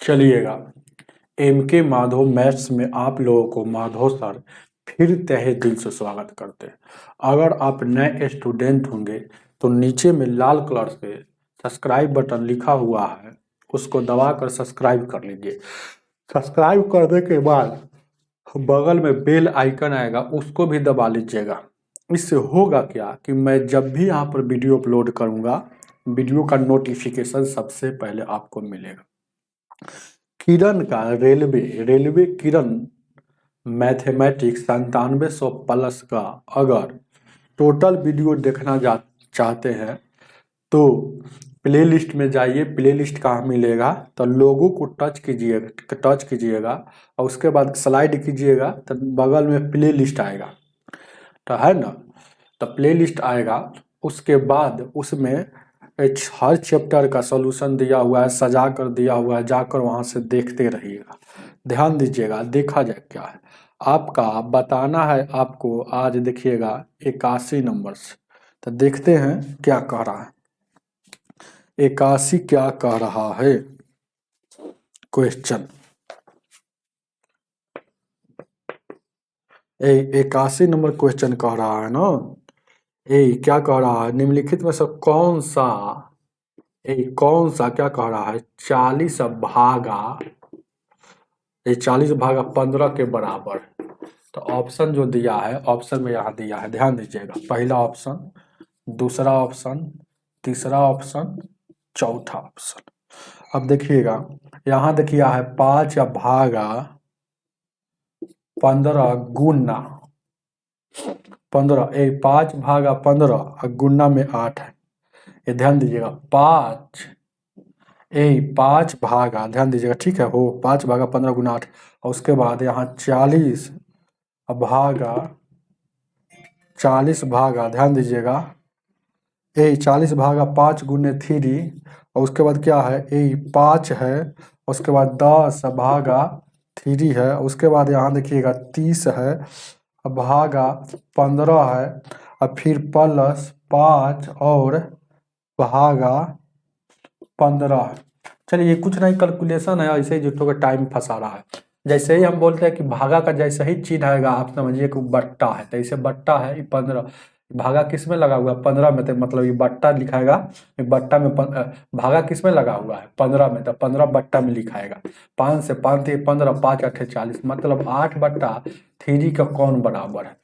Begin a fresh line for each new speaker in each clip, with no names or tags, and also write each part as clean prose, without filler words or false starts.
चलिएगा, MK. Madhav maths में आप लोगों को माधव सर फिर तहे दिल से स्वागत करते हैं। अगर आप नए स्टूडेंट होंगे तो नीचे में लाल कलर से सब्सक्राइब बटन लिखा हुआ है, उसको दबाकर सब्सक्राइब कर लीजिए। सब्सक्राइब करने के बाद बगल में बेल आइकन आएगा, उसको भी दबा लीजिएगा। इससे होगा क्या कि मैं जब भी यहाँ पर वीडियो अपलोड करूँगा, वीडियो का नोटिफिकेशन सबसे पहले आपको मिलेगा। किरण का रेलवे किरण मैथमेटिक्स 9700+ का अगर टोटल वीडियो देखना चाहते हैं तो प्लेलिस्ट में जाइए। प्लेलिस्ट कहाँ मिलेगा तो लोगों को टच कीजिएगा और उसके बाद स्लाइड कीजिएगा तो बगल में प्लेलिस्ट आएगा, तो है ना। तो प्लेलिस्ट आएगा, उसके बाद उसमें हर चैप्टर का सॉल्यूशन दिया हुआ है, सजा कर दिया हुआ है, जाकर वहाँ से देखते रहिएगा। ध्यान दीजिएगा, देखा जाए क्या है आपका बताना है आपको। आज देखिएगा 81 नंबर से, तो देखते हैं क्या कह रहा है। 81 क्या कह रहा है क्वेश्चन। 81 नंबर क्वेश्चन कह रहा है ना। क्या कह रहा है, निम्नलिखित में से कौन सा क्या कह रहा है 40 भागा 15 के बराबर। तो ऑप्शन जो दिया है, ऑप्शन में यहाँ दिया है, ध्यान दीजिएगा। पहला ऑप्शन, दूसरा ऑप्शन, तीसरा ऑप्शन, चौथा ऑप्शन। अब देखिएगा, यहाँ देखिए है 5 भागा 15 गुना 15, 5 भागा 15 और गुना में 8 है। ये ध्यान दीजिएगा, 5 भागा, ध्यान दीजिएगा, ठीक है हो 5 भागा 15 गुना 8 और उसके बाद यहाँ 40 भागा, ध्यान दीजिएगा 40 भागा 5 गुने 3 और उसके बाद क्या है 5 है, उसके बाद 10 भागा 3 है, उसके बाद यहाँ देखिएगा 30 है भागा 15 है और फिर प्लस 5 और भागा 15 है। चलिए, कुछ नहीं, कैलकुलेशन है, ऐसे ही जुटो का टाइम फंसा रहा है। जैसे ही हम बोलते हैं कि भागा का जैसे ही चिन्ह आएगा आप समझिए कि बट्टा है, तो इसे बट्टा है। 15 भागा किस में लगा हुआ है 15 में, तो मतलब ये बट्टा लिखाएगा। बट्टा में भागा किस में लगा हुआ है 15 में, तो 15 बट्टा में लिखाएगा। 5 से 5 × 15 5 × 8 = 40, मतलब 8/3 का कौन बराबर है।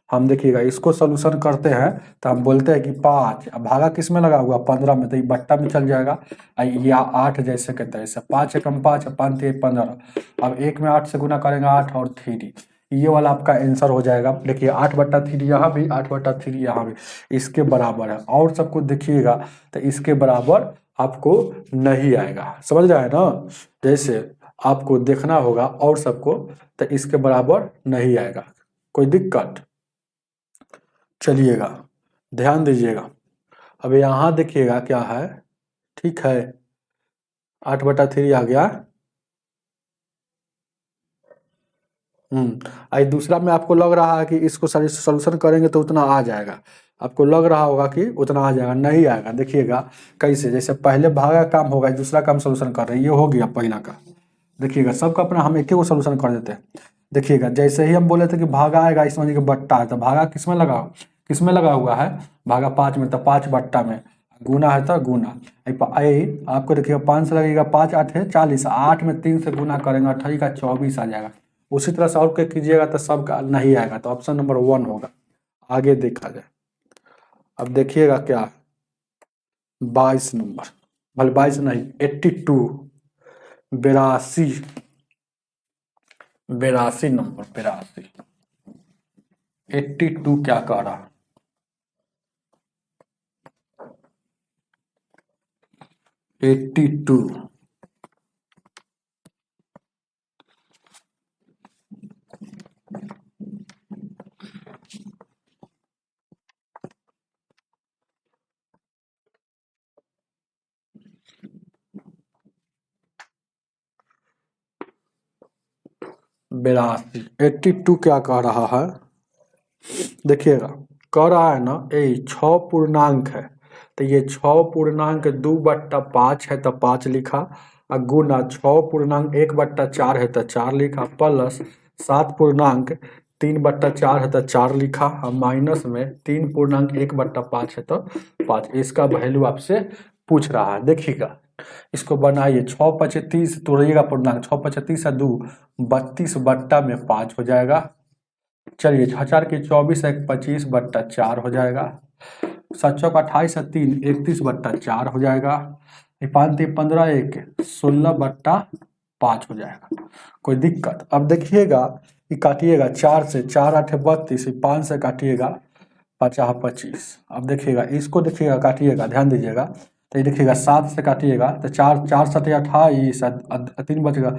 हम देखिएगा इसको सोल्यूशन करते हैं तो हम बोलते हैं कि 5 भागा किस में लगा हुआ 15 में, तो ये बट्टा में चल जाएगा। या 8 जैसे के तैसे 5 × 5 5 × 15। अब 1 में 8 से गुना करेंगे 8 और 3, ये वाला आपका आंसर हो जाएगा। देखिए 8/3 यहाँ भी, 8/3 यहाँ भी इसके बराबर है। और सबको देखिएगा तो इसके बराबर आपको नहीं आएगा, समझ रहे हैं ना। जैसे आपको देखना होगा और सबको, तो इसके बराबर नहीं आएगा। कोई दिक्कत, चलिएगा ध्यान दीजिएगा। अब यहाँ देखिएगा क्या है, ठीक है 8/3 आ गया। आई दूसरा में आपको लग रहा है कि इसको सारी सोल्यूशन करेंगे तो उतना आ जाएगा, आपको लग रहा होगा कि उतना आ जाएगा, नहीं आएगा। देखिएगा कैसे, जैसे पहले भागा काम होगा, दूसरा काम सोल्यूशन कर रहे हैं, ये हो गया पहला का। देखिएगा सबका अपना हम एक ही को सोल्यूशन कर देते हैं। देखिएगा जैसे ही हम बोले थे कि भागा आएगा, इस समझिए कि बट्टा है, तो भागा किसमें लगा हुआ है भागा 5 में, तो 5 बट्टा में, गुना है तो गुना। आपको देखिएगा 5 से लगेगा 5 8 है 40, 8 में 3 से गुना करेंगे 28 का 24 आ जाएगा। उसी तरह से और क्या कीजिएगा तो सबका नहीं आएगा, तो ऑप्शन नंबर 1 होगा। आगे देखा जाए, अब देखिएगा क्या 22 नंबर, भले 22 नहीं 82 82 नंबर 82 क्या कह रहा है 82 82 क्या कह रहा है, देखिएगा कह रहा है ना 6 पूर्णांक है, तो ये 6 पूर्णांक 2/5 है तो 5 लिखा, गुना 6.1/4 है तो 4 लिखा, प्लस 7.3/4 है तो 4 लिखा, और माइनस में 3.1/5 है तो 5। इसका वैल्यू आपसे पूछ रहा है। देखिएगा इसको बनाइए, 6×25 तोड़िएगा पूर्णांक, 6×25 32/5 हो जाएगा। चलिए 4×4 = 25/4 हो जाएगा। 7×4 = 28 = 3 31/4 हो जाएगा। 5×3 = 15 1 16/5 हो जाएगा। कोई दिक्कत? अब देखिएगा कि काटिएगा 4 से, 4 8 32, 5 से काटिएगा 50 25। अब देखिएगा इसको, देखिएगा काटिएगा, ध्यान दीजिएगा। तो ये देखिएगा 7 से काटिएगा तो 4 4 7 28, 3 बचेगा,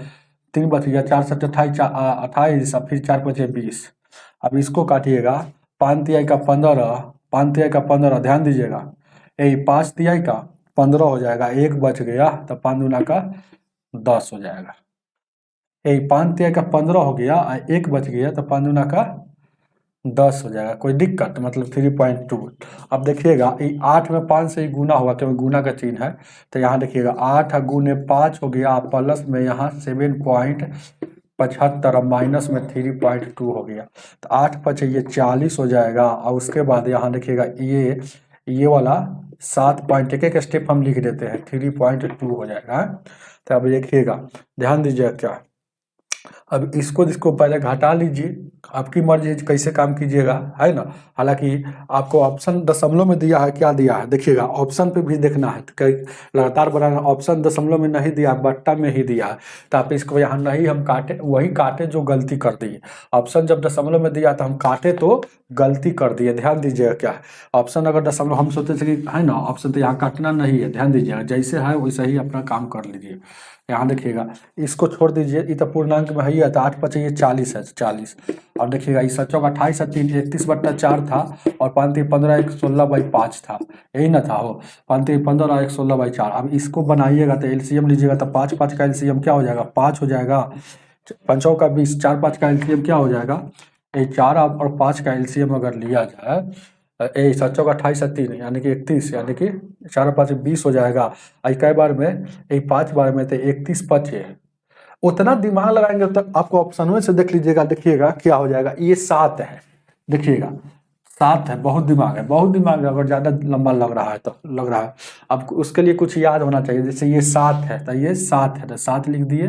3 बच गया, 4 7 28 28, और फिर 4 5 20। अब इसको काटिएगा, 5 तिहाई का 15, 5 तिहाई का 15, ध्यान दीजिएगा, यही 5 तिहाई का 15 हो जाएगा, एक बच गया तो 5 दूना का 10 हो जाएगा। यही 5 तिहाई का 15 हो गया और एक बच गया तो 5 दूना का 10 हो जाएगा। कोई दिक्कत? मतलब 3.2। अब देखिएगा 8 में 5 से ही गुना होगा क्योंकि गुना का चिन्ह है। तो यहाँ देखिएगा 8 गुने 5 हो गया, प्लस में यहाँ 7.75 और माइनस में 3.2 हो गया। तो 8 पचे ये 40 हो जाएगा। और उसके बाद यहाँ देखिएगा ये वाला 7 पॉइंट, एक स्टेप हम लिख देते हैं, 3.2 हो जाएगा। तो अब देखिएगा, ध्यान दीजिएगा क्या, अब इसको पहले घटा लीजिए, आपकी मर्जी है कैसे काम कीजिएगा, है ना। हालांकि आपको ऑप्शन दशमलव में दिया है, क्या दिया है देखिएगा, ऑप्शन पे भी देखना है, तो कई लगातार बनाना, ऑप्शन दशमलव में नहीं दिया, बट्टा में ही दिया है। तो आप इसको यहाँ नहीं हम काटे, वही काटे जो गलती कर दिए। ऑप्शन जब दशमलव में दिया तो हम काटे तो गलती कर दिए। ध्यान दीजिएगा क्या है, ऑप्शन अगर दशमलव, हम सोचते थे कि है ना ऑप्शन, तो यहाँ काटना नहीं है। ध्यान दीजिएगा, जैसे है वैसे ही अपना काम कर लीजिए। यहाँ देखिएगा इसको छोड़ दीजिए, ये तो पूर्णांक में ही है, तो 8 पचे ये 40 है, 40। और देखिएगा इस 7×28 = 3 31/4 था, और 5×3 = 15 1 16/5 था, यही ना था हो, 5×3 = 15 1 16/4। अब इसको बनाइएगा तो एलसीएम लीजिएगा तो 5 5 का एलसीएम क्या हो जाएगा, 5 हो जाएगा। 5 का 20, 4 5 का एलसीएम क्या हो जाएगा, ये 4 और 5 का एलसीएम अगर लिया जाए, 7×28 = 3 यानी कि 31, यानी कि 4 5 20 हो जाएगा। कई बार में, एक 5 बार में तो 31 बचे। उतना दिमाग लगाएंगे तो आपको ऑप्शन में से देख लीजिएगा, देखिएगा क्या हो जाएगा, ये 7 है, देखिएगा 7 है। बहुत दिमाग है, बहुत दिमाग है, अगर ज़्यादा लंबा लग रहा है तो लग रहा है। अब उसके लिए कुछ याद होना चाहिए, जैसे ये 7 है तो ये 7 है तो 7 लिख दिए।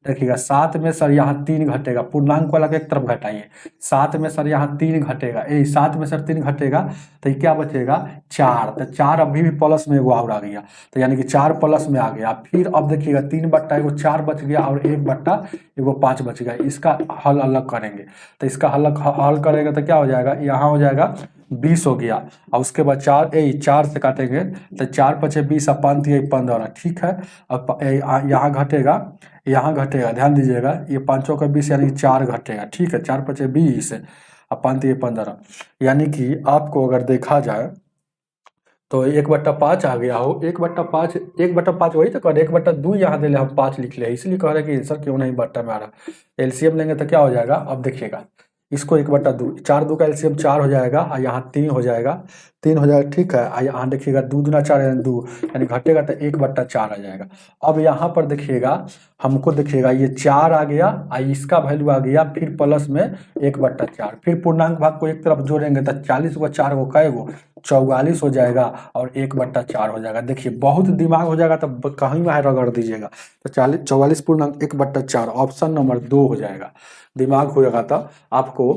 देखिएगा 7 में सर यहाँ 3 घटेगा, पूर्णांक वाला के एक तरफ घटाइए। 7 में सर यहाँ 3 घटेगा, 7 में सर 3 घटेगा, तो ये क्या बचेगा, 4। तो 4 अभी भी प्लस में एगो और आ गया, तो यानी कि 4 प्लस में आ गया। फिर अब देखिएगा 3/4 बच गया, और 1/5 बच गया। इसका हल अलग करेंगे, तो इसका हल करेंगे तो क्या हो जाएगा, यहाँ हो जाएगा 20 हो गया। और उसके बाद 4 से काटेंगे तो 4 पचे 20 और 5 तिहाई 15, ठीक है। अब यहाँ घटेगा, यहाँ घटेगा, ध्यान दीजिएगा, ये 5 का 20 यानी 4 घटेगा, ठीक है। 4 पचे 20 और 5 तिहाई 15, यानी कि आपको अगर देखा जाए तो 1/5 आ गया हो, 1/5, 1/5 वही तो कर, 1/2 यहाँ दिले, हम 5 लिख ले, इसलिए कह रहे कि सर क्यों नहीं बट्टा में आ रहा। एलसीएम लेंगे तो क्या हो जाएगा, अब देखिएगा इसको 1/2, 4 2 का एलसीएम 4 हो जाएगा, और यहाँ 3 हो जाएगा, 3 हो जाएगा, ठीक है। और यहाँ देखिएगा 2 दूना 4 यानी 2, यानी घटेगा तो 1/4 आ जाएगा। अब यहाँ पर देखिएगा, हमको देखिएगा ये 4 आ गया, और इसका वैल्यू आ गया, फिर प्लस में 1/4, फिर पूर्णांक भाग को एक तरफ जोड़ेंगे तो 40 को 4 को कहेगो 44 हो जाएगा, और 1/4 हो जाएगा। देखिए बहुत दिमाग हो जाएगा, तब कहीं में रगड़ दीजिएगा, तो 44 पूर्णांक 1/4 ऑप्शन नंबर 2 हो जाएगा। दिमाग हो जाएगा तो आपको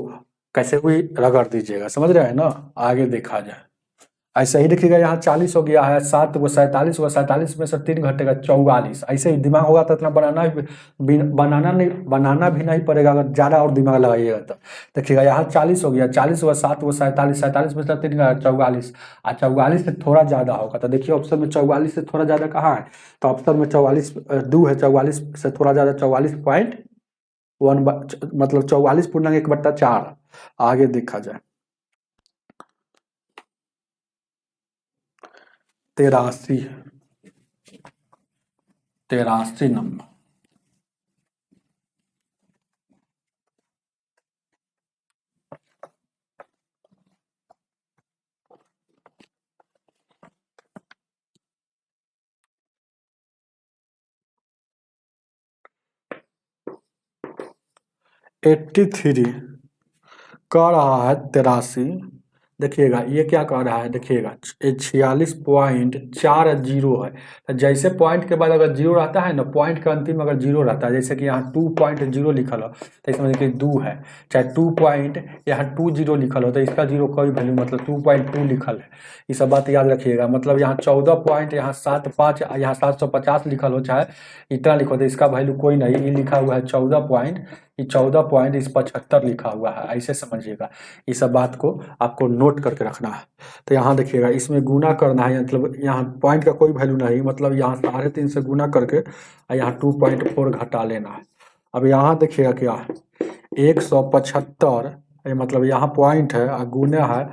कैसे हुई रगड़ दीजिएगा, समझ रहे हैं ना। आगे देखा जाए, ऐसे ही देखिएगा यहाँ 40 हो गया है, 7 को 47 हुआ, 47 में से 3 घटेगा 44। ऐसे ही दिमाग होगा तो इतना बनाना भी नहीं पड़ेगा, अगर ज़्यादा और दिमाग लगाइएगा तो। देखिएगा यहाँ 40 हो गया, 40 हुआ, 7 को 47, 47 में से 3 घटा 44, और 44 से थोड़ा ज़्यादा होगा, तो देखिए ऑप्शन में 44 से थोड़ा ज़्यादा कहाँ है, तो ऑप्शन में 44 2 है, 44 से थोड़ा ज़्यादा 44.1, मतलब 44.1/4। आगे देखा जाए, 83, 83 नंबर। 83 कह रहा है 83। देखिएगा ये क्या कह रहा है, देखिएगा 46.40 है। तो जैसे पॉइंट के बाद अगर जीरो रहता है ना, पॉइंट के अंतिम अगर जीरो रहता है, जैसे कि यहाँ 2.0 लिखल हो तो इसमें देखिए 2 है, चाहे 2 पॉइंट यहाँ 20 लिखल हो तो इसका जीरो कोई वैल्यू, मतलब 2.2 लिखल है। ये सब बात याद रखिएगा। मतलब यहाँ 14 पॉइंट, यहाँ 75, यहाँ 750 लिखल हो, चाहे इतना लिखो तो इसका वैल्यू कोई नहीं। ये लिखा हुआ है 14 पॉइंट, ये 14 पॉइंट इस 75 लिखा हुआ है, ऐसे समझिएगा। इस सब बात को आपको नोट करके रखना है। तो यहाँ देखिएगा इसमें गुना करना है, मतलब यहाँ पॉइंट का कोई वैल्यू नहीं, मतलब यहाँ 3.5 से गुना करके और यहाँ 2.4 घटा लेना है। अब यहाँ देखिएगा क्या 175, मतलब यहाँ पॉइंट है और गुना है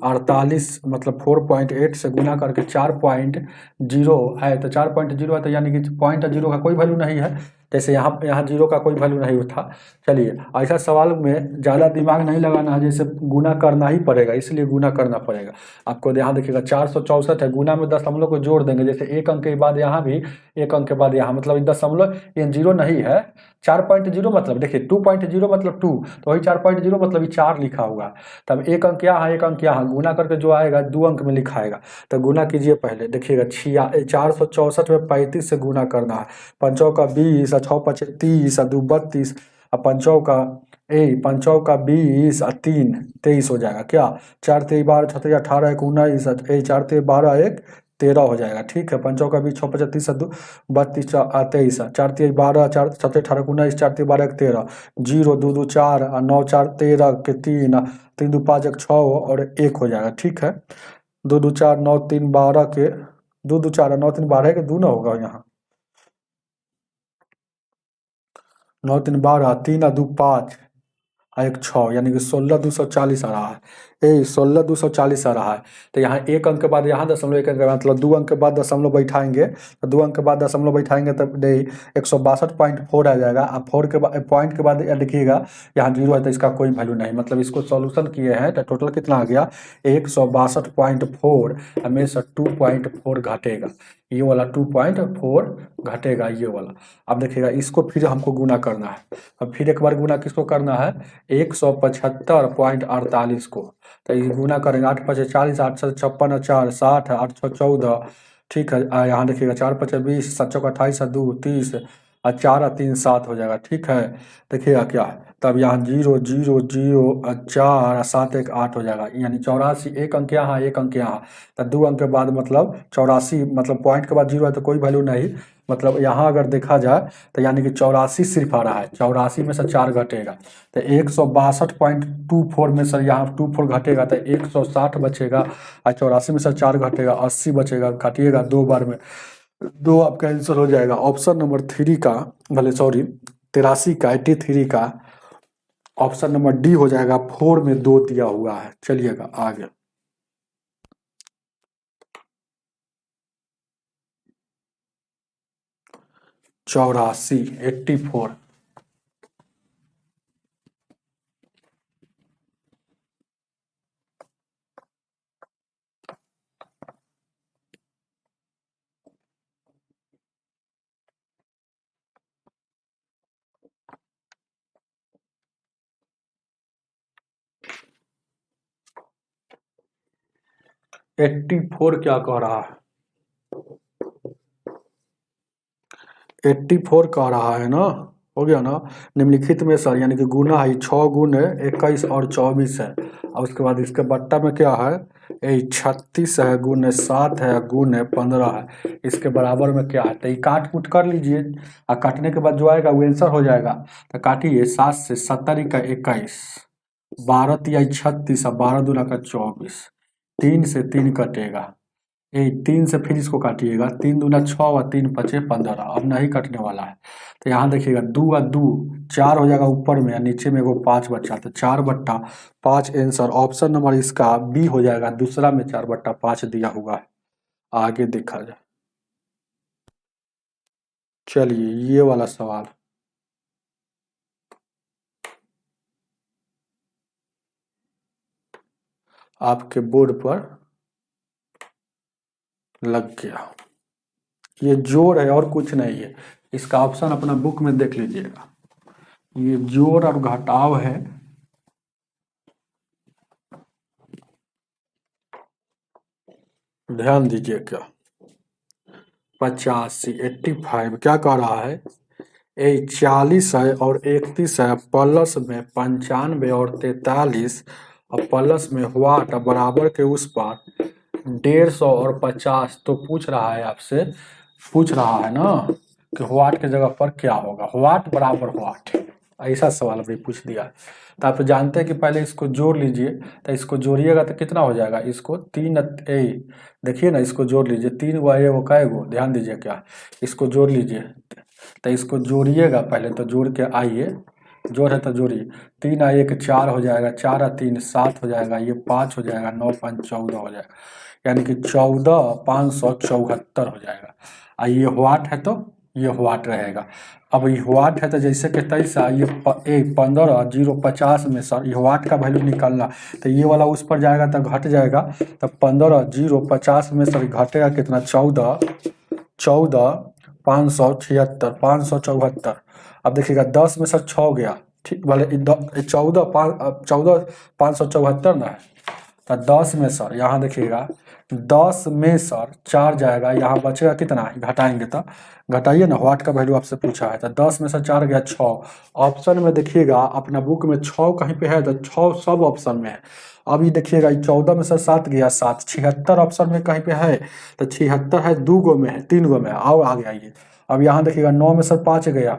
48, मतलब 4.8 से गुना करके 4.0 है। तो 4.0 है तो यानी कि पॉइंट जीरो का कोई वैल्यू नहीं है, जैसे यहाँ यहाँ जीरो का कोई वैल्यू नहीं था। चलिए ऐसा सवाल में ज़्यादा दिमाग नहीं लगाना है, जैसे गुना करना ही पड़ेगा, इसलिए गुना करना पड़ेगा आपको। यहाँ देखिएगा 464 है, गुना में दशमलव को जोड़ देंगे, जैसे एक अंक के बाद यहाँ भी एक अंक के बाद यहाँ, मतलब दशमलव ये जीरो नहीं है। 4.0 मतलब देखिए 2.0 मतलब 2, तो वही 4.0 मतलब ये 4 लिखा हुआ है। तब एक अंक यहाँ, एक अंक यहाँ, गुना करके जो आएगा 2 अंक में लिखाएगा। तो गुना कीजिए पहले, देखिएगा 464 में 35 से गुना करना है। पंचों का 20 और 6 × 30 और 2 32 और पंचों का 20 और 3 23 हो जाएगा। क्या 4 × 3 = 12, 6 × 3 = 18, 1 × 19, 4 × 3 = 12, 1 13 हो जाएगा। ठीक है, पंचों का 20, 6 × 5 = 30 और 2 32 23, 4 × 3 = 12, 4 7 × 8 = 18, 19, 4 × 3 = 12, 1 13, 0 2 2 4 और 9 4 13 के 3, 3 2 5 1 6 और 1 हो जाएगा। ठीक है, 2 2 4 9 3 12 के 2 2 4 9 3 12 के 2 ना होगा यहाँ, 9 3 12, 3 और 2 5 और 1 6, यानी कि 16,240 आ रहा है। 16,240 आ रहा है। तो यहाँ एक अंक के बाद यहाँ दशमलव, एक अंक के बाद मतलब 2 अंक के बाद दशमलव बैठाएंगे, तो 2 अंक के बाद दशमलव बैठाएंगे तब नहीं 162.4 आ जाएगा। अब 4 के बाद पॉइंट के बाद लिखिएगा यहाँ जीरो है तो इसका कोई वैल्यू नहीं, मतलब इसको सॉल्यूशन किए हैं तो टोटल कितना आ गया 162.4 हमें से 2.4 घटेगा, ये वाला 2.4 घटेगा ये वाला। अब देखिएगा इसको फिर हमको गुना करना है। अब फिर एक बार गुना किसको करना है 175.48 को। तो ये गुना करेंगे 8 × 5 = 40, 8 × 7 = 56, 4 60, 8 × 6 = 14। ठीक है, यहाँ देखिएगा 4 × 5 = 20, 7 × 4 = 28 और 2 30 और 4 और 3 7 हो जाएगा। ठीक है, देखिएगा क्या तब यहाँ 0 0 0 और 4 और 7 1 8 हो जाएगा, यानी 84। एक अंक यहाँ, एक अंक यहाँ, तो 2 अंक के बाद मतलब 84, मतलब पॉइंट के बाद जीरो है तो कोई वैल्यू नहीं, मतलब यहाँ अगर देखा जाए तो यानी कि 84 सिर्फ आ रहा है। 84 में से 4 घटेगा तो 162.24 में से यहाँ 24 घटेगा तो 160 बचेगा और 84 में से 4 घटेगा 80 बचेगा। काटिएगा 2 बार में, 2 आपका आंसर हो जाएगा। ऑप्शन नंबर 3 का, भले सॉरी 83 का 83 का ऑप्शन नंबर डी हो जाएगा। 4 में 2 दिया हुआ है। चलिएगा आगे। चौरासी 84, एट्टी फोर क्या कह रहा है 84 कह रहा है ना, हो गया ना। निम्नलिखित में सर यानी कि गुना है 6 गुने 21 और 24 है, और उसके बाद इसके बट्टा में क्या है 36 है, गुने 7 है, गुने 15 है, इसके बराबर में क्या है। तो ये काट कूट कर लीजिए और काटने के बाद जो आएगा वो आंसर हो जाएगा। तो काटिए 7 से 70 का 21, 12 तिया 36 और 12 दूना का 24, 3 से 3 कटेगा, यही 3 से फिर इसको काटिएगा, 3 दूना 6 और 3 पचे 15, अब नहीं कटने वाला है। तो यहाँ देखिएगा 2 और 2 4 हो जाएगा ऊपर में, नीचे में एगो 5 बचा, तो 4/5 आंसर ऑप्शन नंबर इसका बी हो जाएगा। दूसरा में 4/5 दिया हुआ है। आगे देखा जाए। चलिए ये वाला सवाल आपके बोर्ड पर लग गया। ये जोड़ है और कुछ नहीं है। इसका ऑप्शन अपना बुक में देख लीजिएगा। ये जोड़ और घटाव है। ध्यान दीजिए क्या 85 85 क्या कह रहा है, ये 40 है और 31 है, प्लस में 95 और 43 और प्लस में वाट बराबर के उस पर 150 और 50। तो पूछ रहा है आपसे, पूछ रहा है ना कि वाट के जगह पर क्या होगा, वाट बराबर वाट, ऐसा सवाल अभी पूछ दिया। तो आप जानते हैं कि पहले इसको जोड़ लीजिए, तो इसको जोड़िएगा तो कितना हो जाएगा, इसको तीन देखिए ना, इसको जोड़ लीजिए, 3 गो ये वो काय गो, ध्यान दीजिए क्या, इसको जोड़ लीजिए, तो इसको जोड़िएगा पहले, तो जोड़ के आइए, जोड़ है तो जोड़िए, 3 आइए कि 4 हो जाएगा, 4 और 3 7 हो जाएगा, ये 5 हो जाएगा, 9 5 14 हो जाएगा, यानी कि 14,574 हो जाएगा। ये वाट है तो ये वाट रहेगा। अब ये वाट है तो जैसे कि तैसा ये 15 0 50 में सर ये वाट का वैल्यू निकालना, तो ये वाला उस पर जाएगा तो घट जाएगा, तो 15 0 50 में सर घटेगा कितना, 14,574। अब देखिएगा 10 में सर 6 गया, ठीक भले 14,574 ना है, तो 10 में सर यहाँ देखिएगा 10 में सर 4 जाएगा, यहाँ बचेगा कितना, घटाएंगे तो घटाइए ना, वाट का वैल्यू आपसे पूछा है, तो 10 में से 4 गया 6। ऑप्शन में देखिएगा अपना बुक में 6 कहीं पे है, तो 6 सब ऑप्शन में है। अभी देखिएगा 14 में से 7 गया 7, 76 ऑप्शन में कहीं पे है, तो 76 है 2 गो में है, 3 गो में है, और आ गया ये। अब यहाँ देखिएगा 9 में से 5 गया,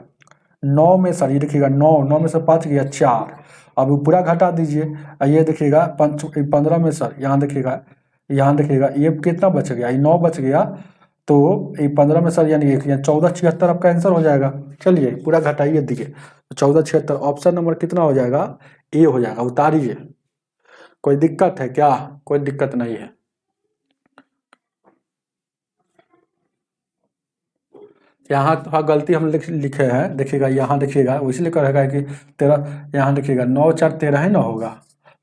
9 में सर ये देखिएगा 9 में से 5 गया 4। अब वो पूरा घटा दीजिए, ये देखिएगा 15 में सर यहाँ देखिएगा ये कितना बच गया, ये 9 बच गया, तो ये 15 में सर यानी 1476 आपका आंसर हो जाएगा। चलिए पूरा घटाइए दिए, तो 1476 ऑप्शन नंबर कितना हो जाएगा, ए हो जाएगा, उतारिए। कोई दिक्कत है क्या, कोई दिक्कत नहीं है। यहाँ थोड़ा गलती हम लिखे हैं, देखिएगा यहाँ देखिएगा, इसलिए कहेगा कि 13, यहाँ देखिएगा 9 4 13 है ना होगा,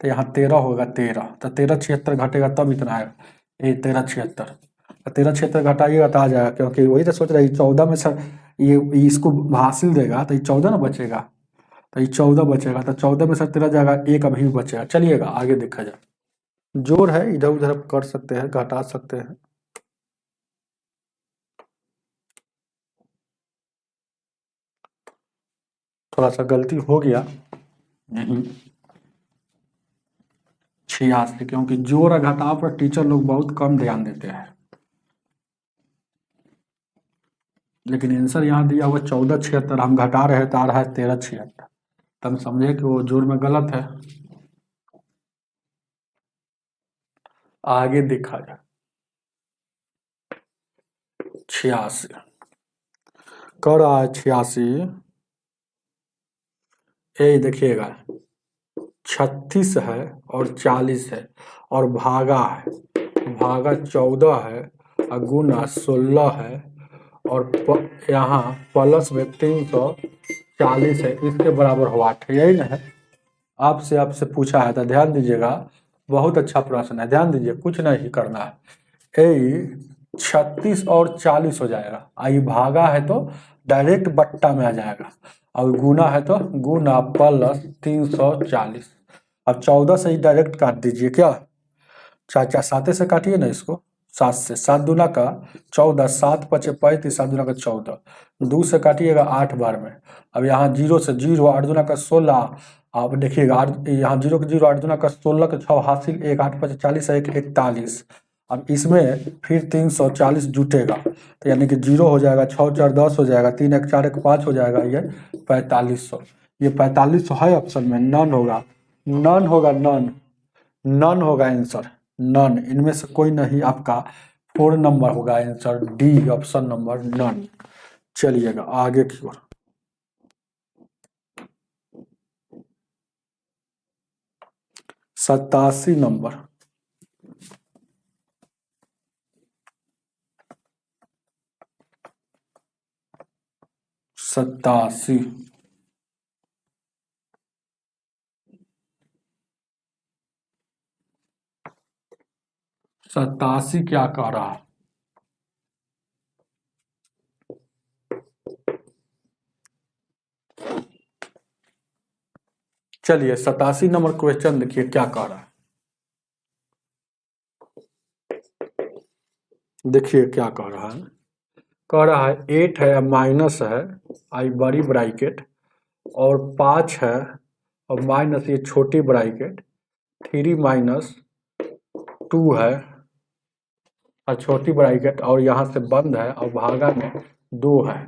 तो यहाँ 13 होगा, 13 तो 1376 घटेगा तब इतना आएगा, ये 1376, 1376 घटाइएगा तो आ जाएगा, क्योंकि वही तो सोच रहा है 14 में सर ये इसको हासिल देगा तो ये 14 ना बचेगा, तो ये 14 बचेगा, तो 14 में सर 13 जाएगा, एक अभी भी बचेगा। चलिएगा आगे देखा जाए, जोड़ है इधर उधर कर सकते हैं, घटा सकते हैं। थोड़ा सा गलती हो गया, नहीं 86, क्योंकि जोड़ और घटाव पर टीचर लोग बहुत कम ध्यान देते हैं, लेकिन आंसर यहाँ दिया हुआ 1476, हम घटा रहे तो आ रहा है 1376, तो हम समझे कि वो जोड़ में गलत है। आगे देखा जाए 86 कर रहा है 86, ये देखिएगा 36 है और 40 है और भागा है, भागा 14 है और गुना 16 है, और यहाँ प्लस में 340 है, इसके बराबर वाट है, यही ना है। आपसे पूछा है तो ध्यान दीजिएगा, बहुत अच्छा प्रश्न है, ध्यान दीजिए, कुछ नहीं करना है। ए 36 और 40 हो जाएगा, आई भागा है तो डायरेक्ट बट्टा में आ जाएगा, और गुना है तो गुना प्लस 340। अब 14 से ही डायरेक्ट काट दीजिए क्या, चार चार साते से काटिए ना इसको, 7 से, 7 दूना का 14, 7 पचे 35, 7 दूना का 14, 2 से काटिएगा 8 बार में। अब यहाँ 0 से 0, 8 दूना का 16, अब देखिएगा 8, यहाँ 0 के 0, 8 दूना का 16 के 6 हासिल 1, 8 पचे 40 1 41। अब इसमें फिर 340 जुटेगा, तो यानी कि 0 हो जाएगा, 6 4 10 हो जाएगा, 3 1 4 1 5 हो जाएगा, ये 4500। ये 4500 है ऑप्शन में, नन होगा, नन होगा, नन, नन होगा आंसर, नन, इनमें से कोई नहीं, आपका 4 नंबर होगा answer, D option number none. चलिएगा आगे की ओर 87 नंबर, 87, 87 क्या कह रहा है, चलिए 87 नंबर क्वेश्चन देखिए क्या कह रहा है। देखिए क्या कह रहा है। कह रहा है 8 है माइनस है आई बड़ी ब्रैकेट और 5 है और माइनस ये छोटी ब्रैकेट 3 माइनस 2 है और छोटी ब्रैकेट और यहाँ से बंद है और भागा में 2 है।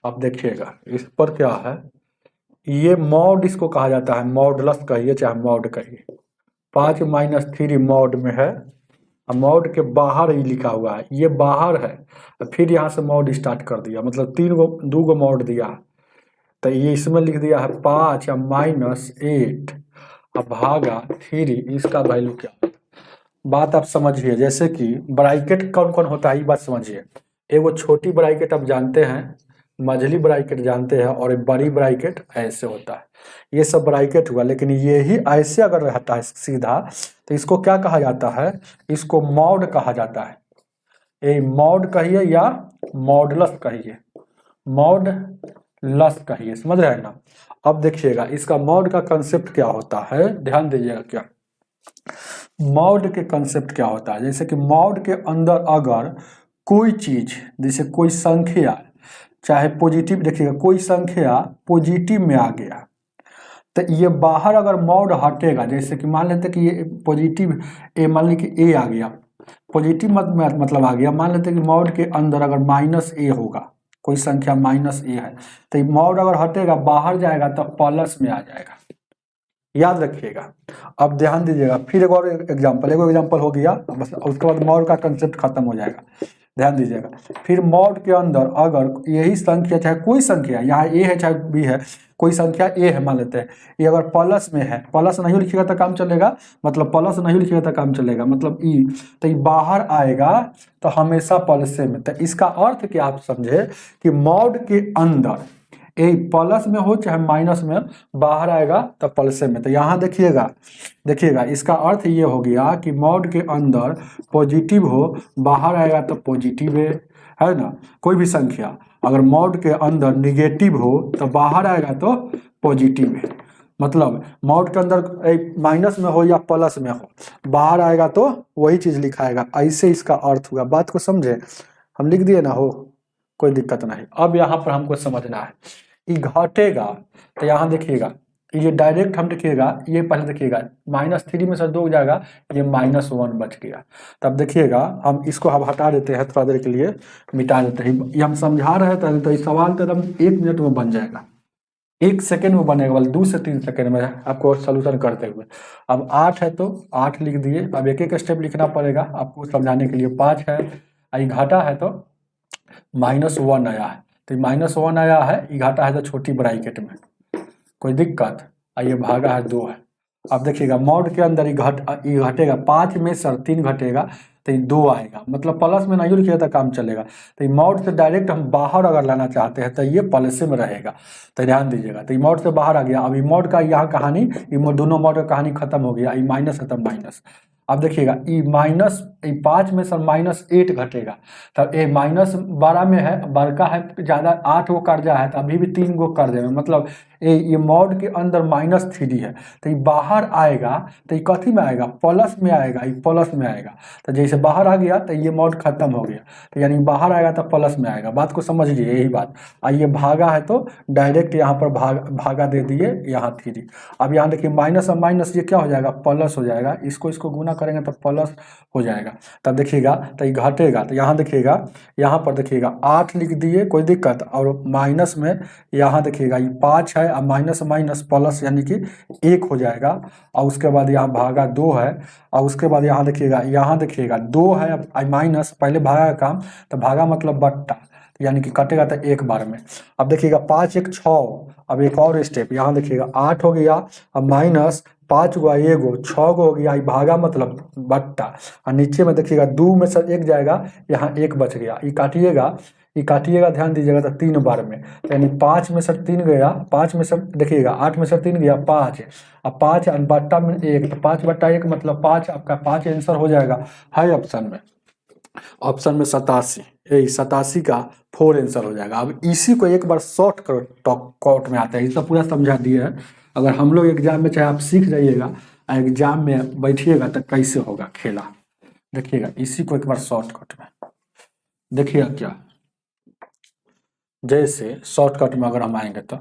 अब देखिएगा इस पर क्या है, ये मॉड इसको कहा जाता है, मॉडुलस कहिए चाहे मॉड कहिए। 5 माइनस 3 मॉड में है और मॉड के बाहर ही लिखा हुआ है, ये बाहर है। फिर यहाँ से मॉड स्टार्ट कर दिया, मतलब 2 गो मॉड दिया है। तो ये इसमें लिख दिया है 5 या माइनस 8 अब भागा 3, इसका वैल्यू क्या है। बात आप समझिए, जैसे कि ब्रैकेट कौन कौन होता है ये बात समझिए। वो छोटी ब्रैकेट आप जानते हैं, मझली ब्रैकेट जानते हैं, और एक बड़ी ब्रैकेट ऐसे होता है। ये सब ब्रैकेट हुआ, लेकिन ये ही ऐसे अगर रहता है सीधा तो इसको क्या कहा जाता है, इसको मॉड कहा जाता है। ये मॉड कहिए या मॉडुलस कहिए, मॉडुलस कहिए, समझ रहे हैं ना। अब देखिएगा इसका मॉड का कंसेप्ट क्या होता है, ध्यान दीजिएगा। क्या मॉड के कंसेप्ट क्या होता है, जैसे कि मॉड के अंदर अगर कोई चीज, जैसे कोई संख्या चाहे पॉजिटिव, देखिएगा कोई संख्या पॉजिटिव में आ गया तो ये बाहर अगर मॉड हटेगा, जैसे कि मान लेते कि ये पॉजिटिव ए, मान ली कि ए आ गया, पॉजिटिव मतलब आ गया। मान लेते कि मॉड के अंदर अगर माइनस ए होगा, कोई संख्या माइनस ए है, तो ये मॉड अगर हटेगा बाहर जाएगा तो प्लस में आ जाएगा, याद रखिएगा। अब ध्यान दीजिएगा, फिर एक और एग्जांपल हो गया, बस उसके बाद मॉड का कंसेप्ट खत्म हो जाएगा। ध्यान दीजिएगा, फिर मॉड के अंदर अगर यही संख्या, चाहे कोई संख्या, यहाँ ए है चाहे बी है, कोई संख्या ए है मान लेते हैं, ये अगर प्लस में है, प्लस नहीं लिखिएगा तो काम चलेगा, मतलब प्लस नहीं लिखिएगा तो काम चलेगा, मतलब ई, तो ये बाहर आएगा तो हमेशा प्लस में। तो इसका अर्थ क्या आप समझे कि मॉड के अंदर ए प्लस में हो चाहे माइनस में, बाहर आएगा तो प्लस में। तो यहाँ देखिएगा इसका अर्थ ये हो गया कि मॉड के अंदर पॉजिटिव हो, बाहर आएगा तो पॉजिटिव है ना। कोई भी संख्या अगर मॉड के अंदर निगेटिव हो तो बाहर आएगा तो पॉजिटिव है, मतलब मॉड के अंदर माइनस में हो या प्लस में हो, बाहर आएगा तो वही चीज लिखाएगा। ऐसे इसका अर्थ हुआ, बात को समझे, हम लिख दिए ना, हो कोई दिक्कत नहीं। अब यहाँ पर हमको समझना है, ये घटेगा तो यहाँ देखिएगा, ये डायरेक्ट हम देखिएगा, ये पहले देखिएगा -3 में से 2 जाएगा, ये -1 बच गया। तब देखिएगा हम इसको अब हटा देते हैं, थोड़ा देर के लिए मिटा देते हैं। ये हम समझा रहे थे तो ये सवाल तो एकदम 1 मिनट में बन जाएगा, 1 सेकेंड में बनेगा, वाले 2 से 3 सेकेंड में आपको सोल्यूशन करते हुए। अब 8 है तो 8 लिख दिए, अब एक एक स्टेप लिखना पड़ेगा आपको समझाने के लिए। 5 है, ये घाटा है तो -1 आया है, तो -1 आया है, ये घाटा है तो छोटी ब्रैकेट में, कोई दिक्कत। ये भागा है 2 है। अब देखिएगा मॉड के अंदर ये घटेगा, 5 में से 3 घटेगा तो ये 2 आएगा, मतलब प्लस में नहीं लिखिएगा तो काम चलेगा। तो ये मॉड से डायरेक्ट हम बाहर अगर लाना चाहते हैं तो ये प्लस में रहेगा, तो ध्यान दीजिएगा। तो ये मॉड से बाहर आ गया। अब ये मॉड का यहाँ कहानी, ये दोनों मॉड का कहानी खत्म हो गया, ये माइनस है तो माइनस। अब देखिएगा ये 5 में से -8 घटेगा, तब ये -12 में है, बड़का है ज़्यादा, 8 गो कर्जा है तो अभी भी 3 गो कर्जे में, मतलब ये मॉड के अंदर -3 है, तो ये बाहर आएगा तो ये कथी में आएगा, प्लस में आएगा, ये प्लस में आएगा। तो जैसे बाहर आ गया तो ये मॉड खत्म हो गया, तो यानी बाहर आएगा तो प्लस में आएगा। बात को समझिए, यही बात। ये भागा है तो डायरेक्ट यहाँ पर भागा दे दिए, यहाँ 3। अब यहाँ देखिए माइनस और माइनस ये क्या हो जाएगा, प्लस हो जाएगा, इसको गुना करेंगे तो प्लस हो जाएगा। तब देखिएगा तो ये घटेगा, तो यहाँ देखिएगा, यहाँ पर देखिएगा 8 लिख दिए, कोई दिक्कत, और माइनस में यहाँ देखिएगा ये 5 है, और माइनस माइनस प्लस यानी कि 1 हो जाएगा, और उसके बाद यहाँ भागा 2 है, और उसके बाद यहाँ देखिएगा 2 है माइनस, पहले भागा का काम, तो भागा मतलब बट्टा, यानी कि कटेगा तो 1 बार में। अब देखिएगा 5 1 6, अब एक और स्टेप, यहाँ देखिएगा 8 हो गया, अब माइनस 5 गो 1 गो 6 गो हो गया, भागा मतलब बट्टा, और नीचे में देखिएगा 2 में से 1 जाएगा, यहाँ 1 बच गया, ये काटिएगा ध्यान दीजिएगा तो 3 बार में, यानी 5 में से 3 गया, 5 में से देखिएगा 8 में से 3 गया 5, अब 5 बट्टा में 1, तो 5 बट्टा 1 मतलब 5, आपका 5 आंसर हो जाएगा, है ऑप्शन में 87, यही 87 का 4 आंसर हो जाएगा। अब इसी को एक बार शॉर्ट कट में आता है, इसका पूरा समझा दिए है, अगर हम लोग एग्जाम में, चाहे आप सीख जाइएगा, एग्जाम में बैठिएगा तो कैसे होगा खेला। देखिएगा इसी को एक बार शॉर्टकट में देखिएगा क्या, जैसे शॉर्टकट में अगर हम आएंगे तो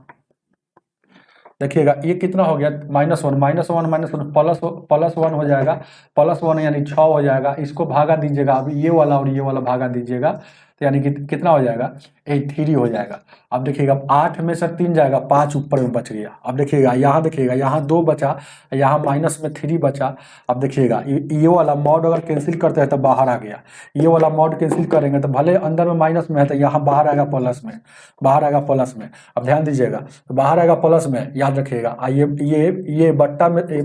देखिएगा ये कितना हो गया, -1 -1 -1 +1 हो जाएगा, +1 यानी 6 हो जाएगा। इसको भागा दीजिएगा, अब ये वाला और ये वाला भागा दीजिएगा तो यानी कि कितना हो जाएगा, 3 हो जाएगा। अब देखिएगा 8 में से 3 जाएगा, 5 ऊपर में बच गया। अब देखिएगा यहाँ 2 बचा, यहाँ माइनस में 3 बचा। अब देखिएगा ये वाला मॉड अगर कैंसिल करते हैं तो बाहर आ गया, ये वाला मॉड कैंसिल करेंगे तो भले अंदर में माइनस में है तो यहाँ बाहर आएगा प्लस में, बाहर आएगा प्लस में। अब ध्यान दीजिएगा तो बाहर आएगा प्लस में, याद रखिएगा। ये बट्टा में ये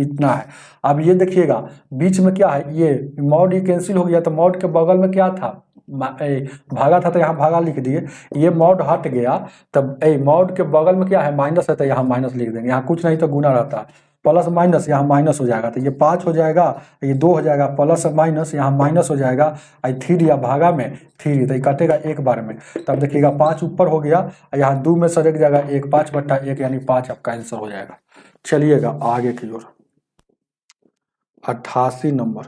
इतना है। अब ये देखिएगा बीच में क्या है, ये मॉड ही कैंसिल हो गया तो मॉड के बगल में क्या था, भागा था तो यहाँ भागा लिख दिए। ये मॉड हट गया तब मॉड के बगल में क्या है, माइनस है तो यहाँ माइनस लिख देंगे। यहाँ कुछ नहीं तो गुना रहता है, प्लस माइनस यहाँ माइनस हो जाएगा तो ये 5 हो जाएगा, ये 2 हो जाएगा, प्लस माइनस यहाँ माइनस हो जाएगा, 3 या भागा में 3 तो ये कटेगा एक बार में। तब देखिएगा 5 ऊपर हो गया, यहाँ 2 में सर एक जाएगा, 1 5/1 यानी 5 आपका आंसर हो जाएगा। चलिएगा आगे की ओर 88 नंबर।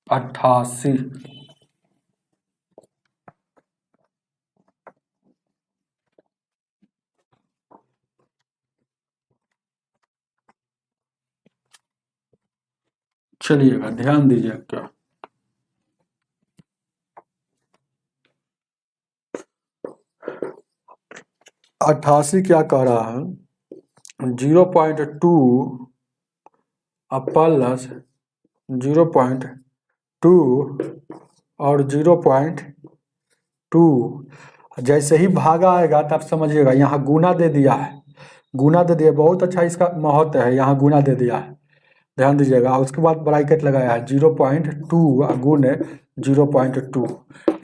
अट्ठासी चलिएगा ध्यान दीजिए क्या, अट्ठासी क्या कह रहा है, 0.2 प्लस 0.2 और 0.2 जैसे ही भागा आएगा तब समझिएगा यहाँ गुना दे दिया है, गुना दे दिया, बहुत अच्छा इसका महत्व है, यहाँ गुना दे दिया है, ध्यान दीजिएगा। उसके बाद ब्रैकेट लगाया है 0.2 गुने 0.2,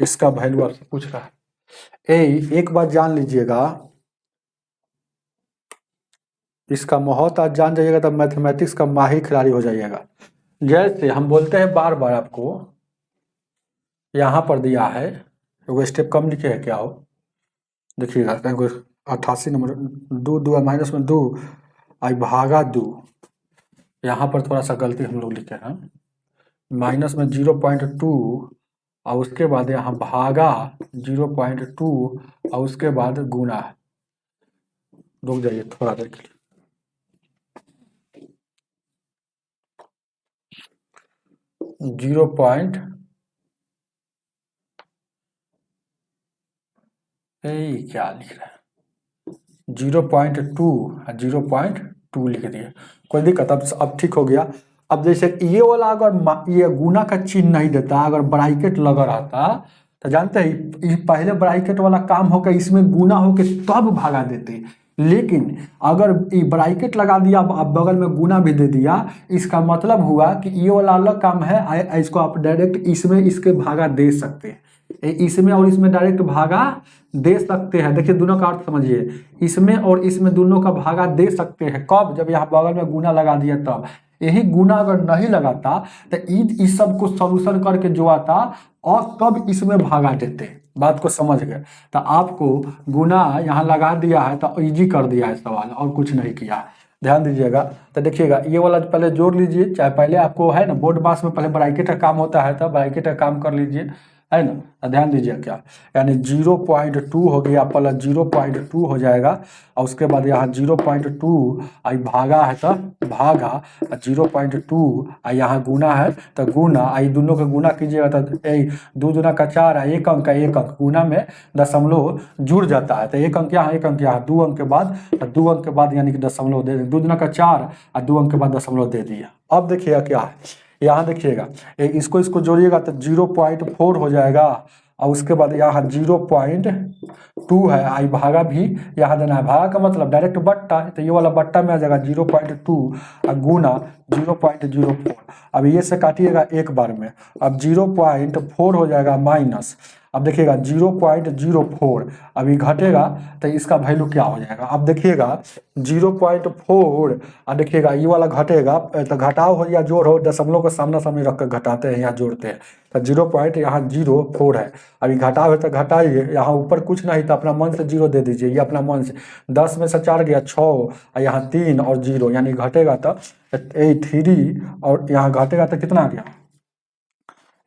इसका वैल्यू आपसे पूछ रहा है। एक बात जान लीजिएगा, इसका महत्व आज जान जाइएगा तब मैथमेटिक्स का माहिर खिलाड़ी हो जाइएगा। जैसे हम बोलते हैं बार बार, आपको यहाँ पर दिया है, वो स्टेप कम लिखे है क्या हो, देखिएगा 88 नंबर, 2 माइनस में 2 आई भागा 2, यहाँ पर थोड़ा सा गलती हम लोग लिखे हैं, माइनस में 0.2 और उसके बाद यहाँ भागा 0.2 और उसके बाद गुना। रुक जाइए थोड़ा देर के लिए, क्या लिख रहा है, 0.2 0.2 लिख दिए, कोई दिक्कत। अब ठीक हो गया। अब जैसे ये वाला अगर ये गुना का चिन्ह नहीं देता, अगर ब्रैकेट लगा रहता तो जानते हैं पहले ब्रैकेट वाला काम होकर इसमें गुना होकर तब भागा देते, लेकिन अगर ये ब्रैकेट लगा दिया, अब बगल में गुना भी दे दिया, इसका मतलब हुआ कि ये वाला अलग काम है, इसको आप डायरेक्ट इसमें इसके भागा दे सकते हैं, इसमें और इसमें डायरेक्ट भागा दे सकते हैं। देखिए दोनों का अर्थ समझिए, इसमें और इसमें दोनों का भागा दे सकते हैं, कब, जब यहाँ बगल में गुना लगा दिया तब। यही गुना अगर नहीं लगाता तो इस सब को सॉल्यूशन करके जो आता और तब इसमें भागा देते। बात को समझ गए, तो आपको गुना यहाँ लगा दिया है तो इजी कर दिया है सवाल, और कुछ नहीं किया। ध्यान दीजिएगा, तो देखिएगा ये वाला पहले जोड़ लीजिए, चाहे पहले आपको है ना बोर्ड मास में पहले ब्रैकेट का काम होता है, तब ब्रैकेट का काम कर लीजिए, है ना। ध्यान दीजिए क्या, यानी 0.2 हो गया प्लस 0.2 हो जाएगा, और उसके बाद यहाँ 0.2 आई भागा है तो भागा 0.2 यहाँ गुना है तो गुना, आई दोनों का गुना कीजिएगा तो 2 दूना का 4 है, एक अंक गुना में दशमलव जुड़ जाता है, तो एक अंक यहाँ 2 अंक के बाद, 2 अंक के बाद यानी कि दशमलव दे दें, 2 दूना का 4 और 2 अंक के बाद दशमलव दे दिया। अब देखिएगा क्या है, यहाँ देखिएगा इसको जोड़िएगा तो 0.4 हो जाएगा, और उसके बाद यहाँ 0.2 है, आई भागा भी यहाँ देना है, भागा का मतलब डायरेक्ट बट्टा है, तो ये वाला बट्टा में आ जाएगा 0.2 और गुना 0.04। अब ये से काटिएगा एक बार में, अब 0.4 हो जाएगा माइनस, अब देखिएगा 0.04, अभी घटेगा तो इसका वैल्यू क्या हो जाएगा। अब देखिएगा 0.4, अब देखिएगा ये वाला घटेगा तो घटाव हो या जोड़ हो, दशमलव को सामना सामने रख कर घटाते हैं या जोड़ते हैं। तो 0.04 है, अभी घटाव है तो घटाइए, यहाँ ऊपर कुछ नहीं तो अपना मन से 0 दे दीजिए, ये अपना मन से 10 में से 4 गया 6, और यहाँ 3 और 0 यानी घटेगा तो 3, और यहाँ घटेगा तो कितना आ गया,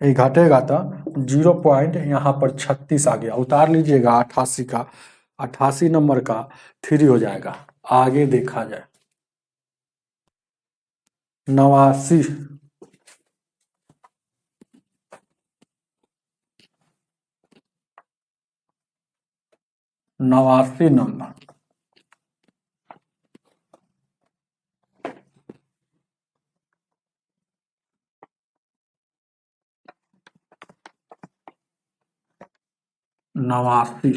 ये घटेगा तो 0. यहाँ पर 36 आ गया, उतार लीजिएगा 88 का, 88 नंबर का 3 हो जाएगा। आगे देखा जाए 89, 89 नंबर। नवासी,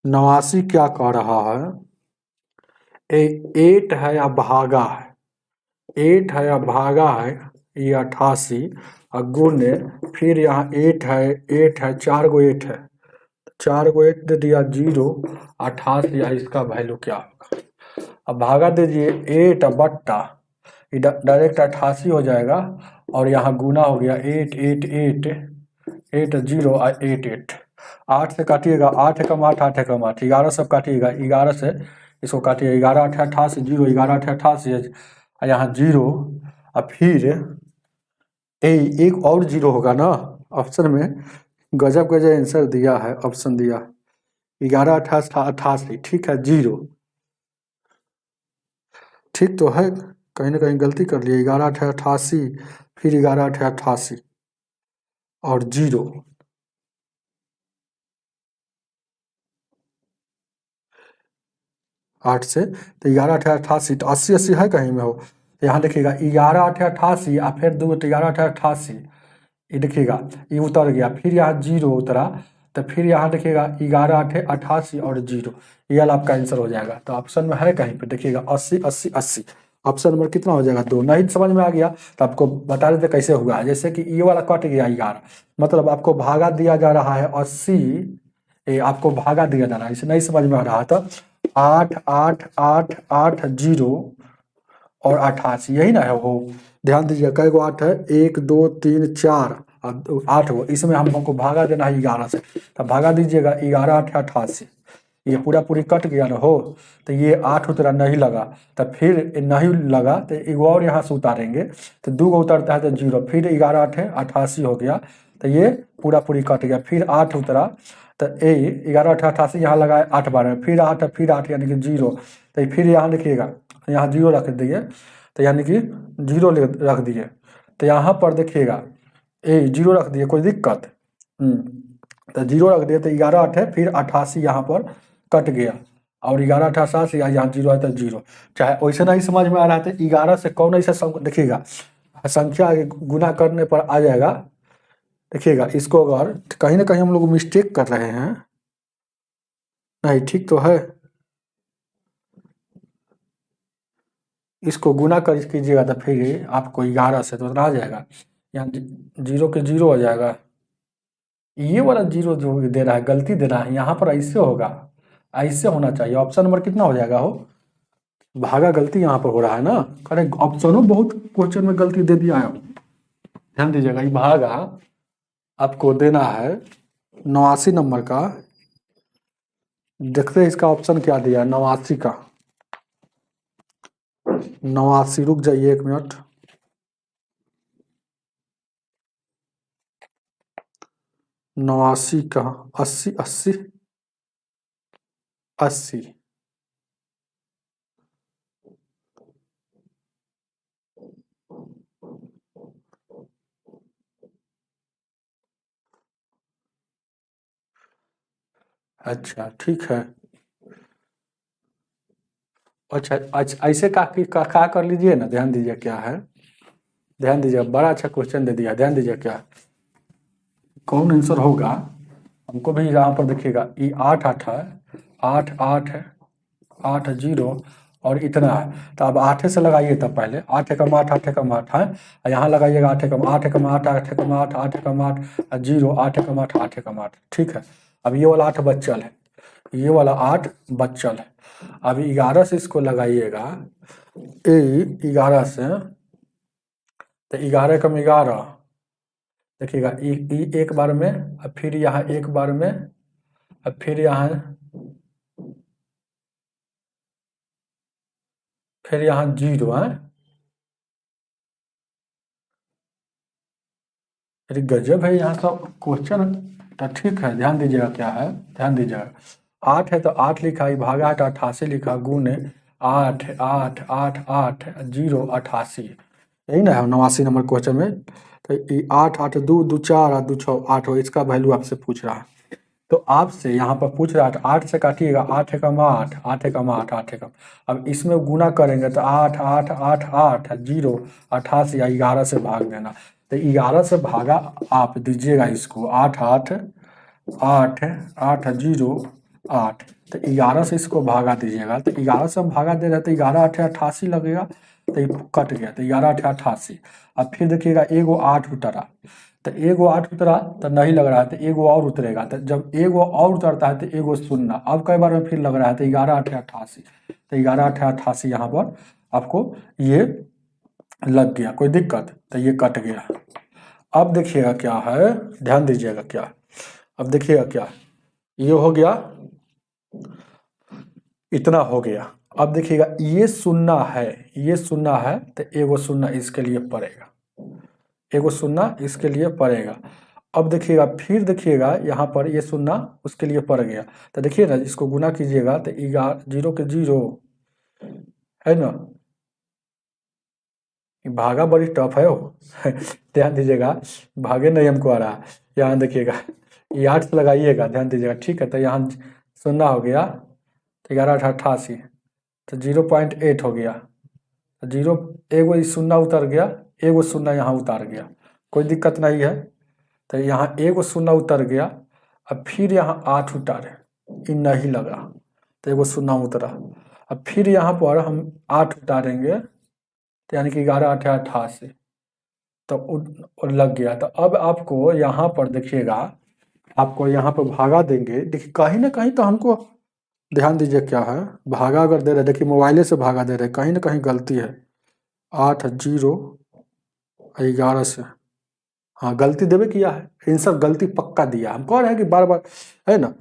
नवासी क्या कह रहा है, 8 है या भागा है, 8 है या भागा है, ये 88 और गुने, फिर यहाँ 8 है, 8 है, 4 गो 8 है, 4 गो 8 दे दिया 0, 88, या इसका वैल्यू क्या होगा। अब भागा दीजिए 8 बट्टा, डायरेक्ट 88 हो जाएगा, और यहाँ गुना हो गया 8 8 8 8 0 और 8 8, 8 से काटिएगा, 8 एकम 8, 8 एकम 8, 11 सब काटिएगा, 11 से इसको काटिए, 11 8 88, 0 11 8 88, यहाँ 0, और फिर एक और 0 होगा ना ऑप्शन में, गजब गजब आंसर दिया है, ऑप्शन दिया 11 88, ठीक है 0, ठीक तो है, कहीं ना कहीं गलती कर लिए, 11 8 88, फिर 11 8 88 और 0, 8 से तो 11 8 88, तो 80 80 है कहीं में हो, तो यहाँ देखिएगा 11 8 88, और फिर 2 तो 11 8 88, ये देखिएगा ये उतर गया, फिर यहाँ 0 उतरा, तो फिर यहाँ देखिएगा 11 8 88 और 0, ये वाला आपका आंसर हो जाएगा। तो ऑप्शन में है कहीं पे देखिएगा 80 80 80, ऑप्शन नंबर कितना हो जाएगा 2। नहीं समझ में आ गया तो आपको बता देते कैसे हुआ, जैसे कि ये वाला कट गया 11, मतलब आपको भागा दिया जा रहा है 80, ये आपको भागा दिया जा रहा है, इसे नहीं समझ में आ रहा था, 8 8 8 8 0 और 88, यही ना है वो, ध्यान दीजिए कई गो 8 है, 1 2 3 4 और 8 गो, इसमें हमको भागा देना है 11 से, तो भागा दीजिएगा 11 8 88, ये पूरा पूरी कट गया ना हो, तो ये 8 उतरा नहीं लगा, तो फिर नहीं लगा तो एक और यहाँ से उतारेंगे, तो 2 गो उतरता है तो 0, फिर 11 8 88 हो गया, तो ये पूरा पूरी कट गया, फिर 8 उतरा, तो ये 11 8 88 यहाँ लगाए 8 बार, फिर 8 यानी कि 0, तो फिर यहाँ देखिएगा यहाँ 0 रख दिए, तो यानी कि 0 रख दिए, तो यहाँ पर देखिएगा ए 0 रख दिए, कोई दिक्कत, तो 0 रख दिए, तो 11 8 है, फिर 88 यहाँ पर कट गया, और 11 8 88 यहाँ 0 है तो 0, चाहे वैसे नहीं समझ में आ रहा है तो 11 से कौन ऐसा देखिएगा संख्या गुना करने पर आ जाएगा, देखिएगा इसको अगर कहीं ना कहीं हम लोग मिस्टेक कर रहे हैं, नहीं ठीक तो है, इसको गुना कर कीजिएगा तो फिर आपको 11 से तो आ जाएगा, यहाँ 0 के 0 हो जाएगा, ये वाला 0 जो दे रहा है गलती दे रहा है, यहाँ पर ऐसे होगा, ऐसे होना चाहिए, ऑप्शन नंबर कितना हो जाएगा हो, भागा गलती यहाँ पर हो रहा है ना, अरे ऑप्शनों बहुत क्वेश्चन में गलती दे दिया है, ध्यान दीजिएगा, ये भागा आपको देना है 89 नंबर का, देखते हैं इसका ऑप्शन क्या दिया, 89 का, 89, रुक जाइए 1 मिनट, 89 का 80 80 80, अच्छा ठीक है, अच्छा अच्छा ऐसे का कर लीजिए ना, ध्यान दीजिए क्या है, ध्यान दीजिए बड़ा अच्छा क्वेश्चन दे दिया, ध्यान दीजिए क्या कौन आंसर होगा, हमको भी यहाँ पर देखिएगा ये 8 8 है, 8 8 है, 8 0 और इतना है। तो अब 8 से लगाइए, तब पहले 8 एकम 8 8 एकम 8 है, और यहाँ लगाइएगा 8 एकम 8 एकम 8 8 एकम 8 8 एकम 8 जीरो 8 एकम 8 8 एकम 8। ठीक है, अब ये वाला 8 बच्चल है, ये वाला 8 बच्चल है। अब 11 से इसको लगाइएगा, 11 से, तो 11 एकम 11, देखिएगा एक बार में, अब फिर यहाँ एक बार में, अब फिर यहाँ जीरो है। अरे गजब है यहाँ सब क्वेश्चन। तो ठीक है, ध्यान दीजिएगा क्या है, ध्यान दीजिएगा। 8 है तो 8 लिखा, ये भागा है तो 88 लिखा, गुने 8 8 8 8 जीरो 88, यही ना है 89 नंबर क्वेश्चन में। तो ये 8 8 2 2 4 2 6 8 हो, इसका वैल्यू आपसे पूछ रहा है। तो आपसे यहाँ पर पूछ रहा है, 8 से काटिएगा, 8 एकम 8 8 एकम 8 8 एकम, अब इसमें गुना करेंगे तो 8 8 8 8 जीरो 88, या 11 से भाग देना। तो 11 से भागा आप दीजिएगा इसको, 8 8 8 8 जीरो 8, तो 11 से इसको भागा दीजिएगा। तो 11 से हम भागा दे रहे हैं तो 11 8 88 लगेगा, तो ये कट गया, तो 11 8 88। अब फिर देखिएगा एगो 8 उतरा, तो एगो 8 उतरा तो नहीं लग रहा है, तो एगो और उतरेगा, तो जब एगो और उतरता है तो एगो शून्य, अब कई बार में फिर लग रहा है, तो 11 8 88, तो 11 8 88 यहाँ पर आपको ये लग गया, कोई दिक्कत, तो ये कट गया। अब देखिएगा क्या है, ध्यान दीजिएगा क्या, अब देखिएगा क्या, ये हो गया, इतना हो गया। अब देखिएगा ये शून्य है, ये शून्य है, तो एगो शून्य इसके लिए पड़ेगा, एगो शून्य इसके लिए पड़ेगा। अब देखिएगा फिर देखिएगा यहाँ पर ये शून्य उसके लिए पड़ गया, तो देखिए ना, इसको गुना कीजिएगा तो 0 के 0 है ना, भागा बड़ी टफ है वो ध्यान दीजिएगा, भागे नहीं हमको आ रहा। यहाँ देखिएगा ये 8 से लगाइएगा, ध्यान दीजिएगा, ठीक है। तो यहाँ शून्य हो गया, तो 11 8 88, तो 0.8 हो गया, तो जीरो, एगो शून्य उतर गया, एगो शून्य यहाँ उतार गया, कोई दिक्कत नहीं है। तो यहाँ एगो शून्य उतर गया, अब फिर यहाँ 8 उतारे, ये नहीं लगा, तो एगो शून्य उतरा, अब फिर यहाँ पर हम 8 उतारेंगे, तो यानी कि 11 8 88, तो लग गया। तो अब आपको यहाँ पर देखिएगा, आपको यहाँ पर भागा देंगे, देखिए कहीं ना कहीं तो हमको ध्यान दीजिए क्या है, भागा अगर दे रहे, देखिए मोबाइले से भागा दे रहे, कहीं ना कहीं गलती है। 8 0 11 से, हाँ गलती देवे किया है, आंसर गलती पक्का दिया, हम कह रहे हैं कि बार बार है ना,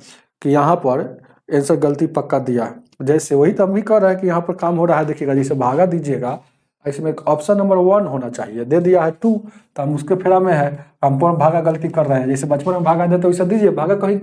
कि यहाँ पर आंसर गलती पक्का दिया है। जैसे वही तो हम भी कह रहे हैं कि यहाँ पर काम हो रहा है, देखिएगा जैसे भागा दीजिएगा, इसमें एक ऑप्शन नंबर 1 होना चाहिए, दे दिया है 2, तो हम उसके फेरा में है, हम पर भागा गलती कर रहे हैं। जैसे बचपन में भागा देते वैसे दीजिए, भागा कहीं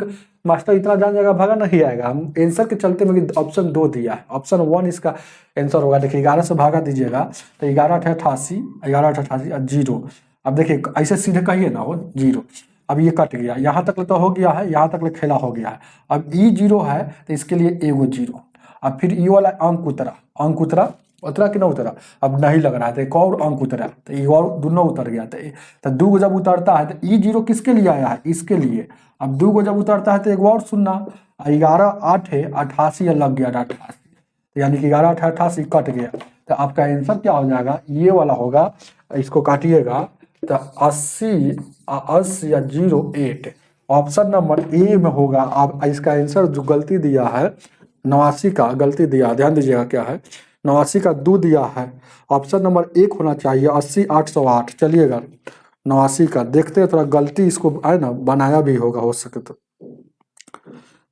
मास्टर इतना जान जाएगा भागा नहीं आएगा, हम आंसर के चलते में ऑप्शन 2 दिया है, ऑप्शन 1 इसका आंसर होगा। देखिए 11 से भागा दीजिएगा, तो 11 8 88, 11 8 88 जीरो, अब देखिए ऐसे सीधे कहिए ना, हो जीरो, अब ये कट गया, यहाँ तक तो हो गया है, यहाँ तक खेला हो गया है। अब ई जीरो है तो इसके लिए एगो जीरो, अब फिर ई वाला अंक उतरा, अंक उतरा, उतरा कि ना उतरा, अब नहीं लग रहा है, तो एक और अंक उतरा, तो ये और दोनों उतर गया। तो 2 जब उतरता है तो ई जीरो किसके लिए आया है, इसके लिए। अब 2 जब उतरता है तो एक और शून्य, 11 8 88 लग गया 88, तो यानी कि 11 8 88 कट गया। तो आपका आंसर क्या हो जाएगा, ये वाला होगा, इसको काटिएगा तो 80 80 या 08, ऑप्शन नंबर ए में होगा। आप इसका आंसर जो गलती दिया है 89 का गलती दिया, ध्यान दीजिएगा क्या है, 89 का 2 दिया है, ऑप्शन नंबर 1 होना चाहिए, 80 808। चलिएगा 89 का देखते हैं, थोड़ा गलती इसको है ना बनाया भी होगा, हो सके तो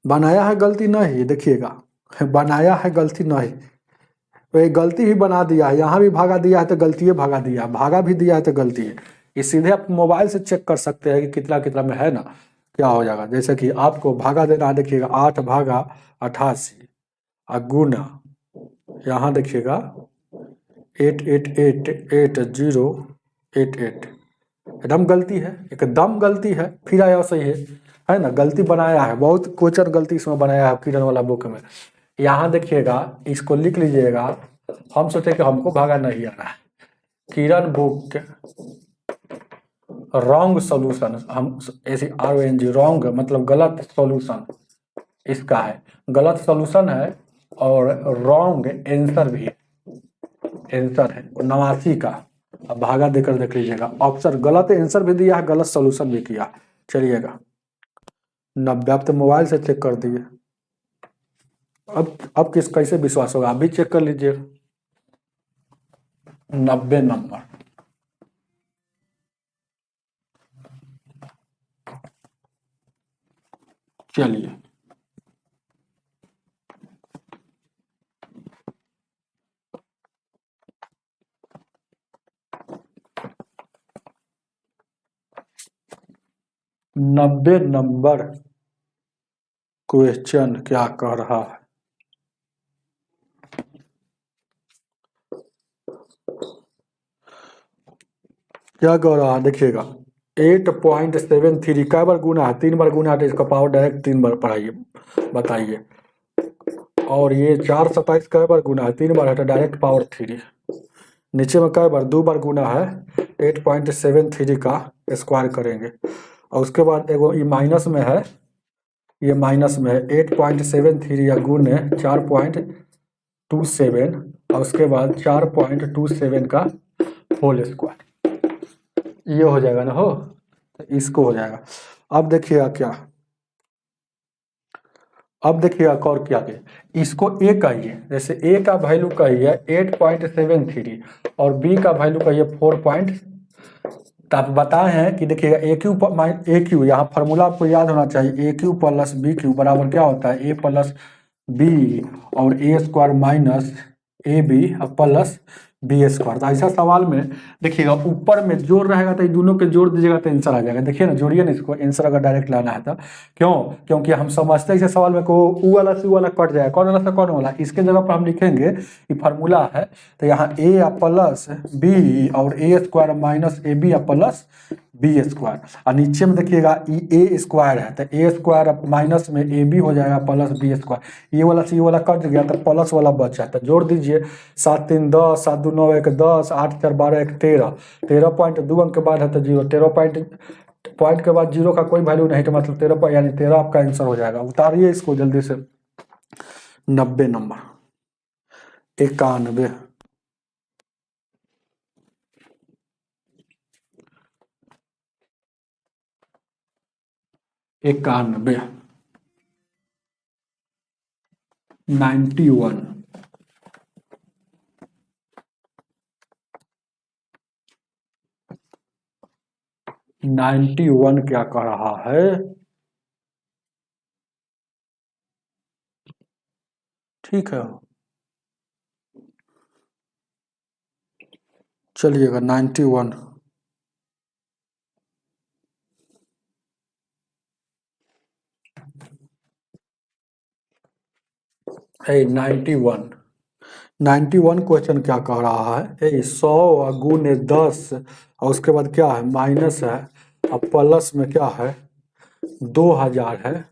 बनाया है, गलती नहीं, देखिएगा बनाया है गलती नहीं, तो ये गलती ही बना दिया है, यहाँ भी भागा दिया है तो गलती है, भागा दिया है, भागा भी दिया है तो गलती है। ये सीधे आप मोबाइल से चेक कर सकते हैं कि कितना कितना में है ना, क्या हो जाएगा। जैसे कि आपको भागा देना है, देखिएगा 8 भागा 88 और गुना, यहाँ देखिएगा 8 8 8 8 0 8 8, एकदम गलती है, एकदम गलती है, फिर आया सही है ना, गलती बनाया है, बहुत क्वेश्चन गलती इसमें बनाया है किरण वाला बुक में। यहाँ देखिएगा, इसको लिख लीजिएगा, हम सोचे कि हमको भागा नहीं आ रहा है, किरण बुक रॉन्ग सॉल्यूशन, हम ऐसे RONG रॉन्ग मतलब गलत सॉल्यूशन इसका है, गलत सॉल्यूशन है, और रॉन्ग आंसर भी आंसर है 89 का। अब भागा देकर देख लीजिएगा, ऑप्शन गलत आंसर भी दिया है, गलत सोल्यूशन भी किया। चलिएगा 90, आप तो मोबाइल से चेक कर दिए। अब किस कैसे विश्वास होगा, आप भी चेक कर लीजिए। 90 नंबर। चलिए नब्बे नंबर क्वेश्चन क्या कह रहा है। क्या कह रहा है देखिएगा, 8.73 कै बार गुना है, 3 बार गुना है, तो इसका पावर डायरेक्ट 3 बार पढ़ाइए, बताइए। और ये 427 कै बार गुना है, 3 बार है, तो डायरेक्ट पावर 3। नीचे में कै बार, 2 बार गुना है, 8.73 का स्क्वायर करेंगे। और उसके बाद एगो ये माइनस में है, ये माइनस में है 8.73 या गुने 4.27, और उसके बाद 4.27 का होल स्क्वायर, ये हो जाएगा ना, हो तो इसको हो जाएगा। अब देखिएगा क्या, अब देखिएगा और क्या के, इसको ए कहिए, जैसे ए का वैल्यू कहिए 8.73 और बी का वैल्यू कहिए 4. तो आप बताए हैं कि देखिएगा ए क्यू, यहाँ फार्मूला आपको याद होना चाहिए, A cube plus B cube बराबर क्या होता है, ए प्लस बी और A square minus A B plus B square. तो ऐसा सवाल में देखिएगा ऊपर में जोड़ रहेगा, तो ये दोनों के जोड़ दीजिएगा तो आंसर आ जाएगा। देखिए ना, जोड़िए ना इसको, आंसर अगर डायरेक्ट लाना है तो। क्यों? क्योंकि हम समझते हैं इस सवाल में को ऊ वाला से ऊ वाला कट जाएगा, कौन वाला से कौन वाला, इसके जगह पर हम लिखेंगे ये फार्मूला है, तो यहाँ ए प्लस बी और A square minus A B plus B square, और नीचे में देखिएगा ए स्क्वायर है, तो ए स्क्वायर माइनस में ए बी हो जाएगा प्लस बी स्क्वायर, ये वाला से ये वाला कट गया तो प्लस वाला बचा, तो जोड़ दीजिए। 7 3 10, 7 2 9 1 10, 8 4 12 1 13, 13.2 अंक के बाद है तो 0, 13 पॉइंट के बाद 0 का कोई वैल्यू नहीं, तो मतलब 13 यानी 13 आपका आंसर हो जाएगा। उतारिए इसको जल्दी से। 90 नंबर 91, 91, 91, 91 क्या कह रहा है, ठीक है। चलिएगा 91, ए 91, 91 क्वेश्चन क्या कह रहा है, 100 गुने 10 और उसके बाद क्या है माइनस है, अब प्लस में क्या है 2000 है,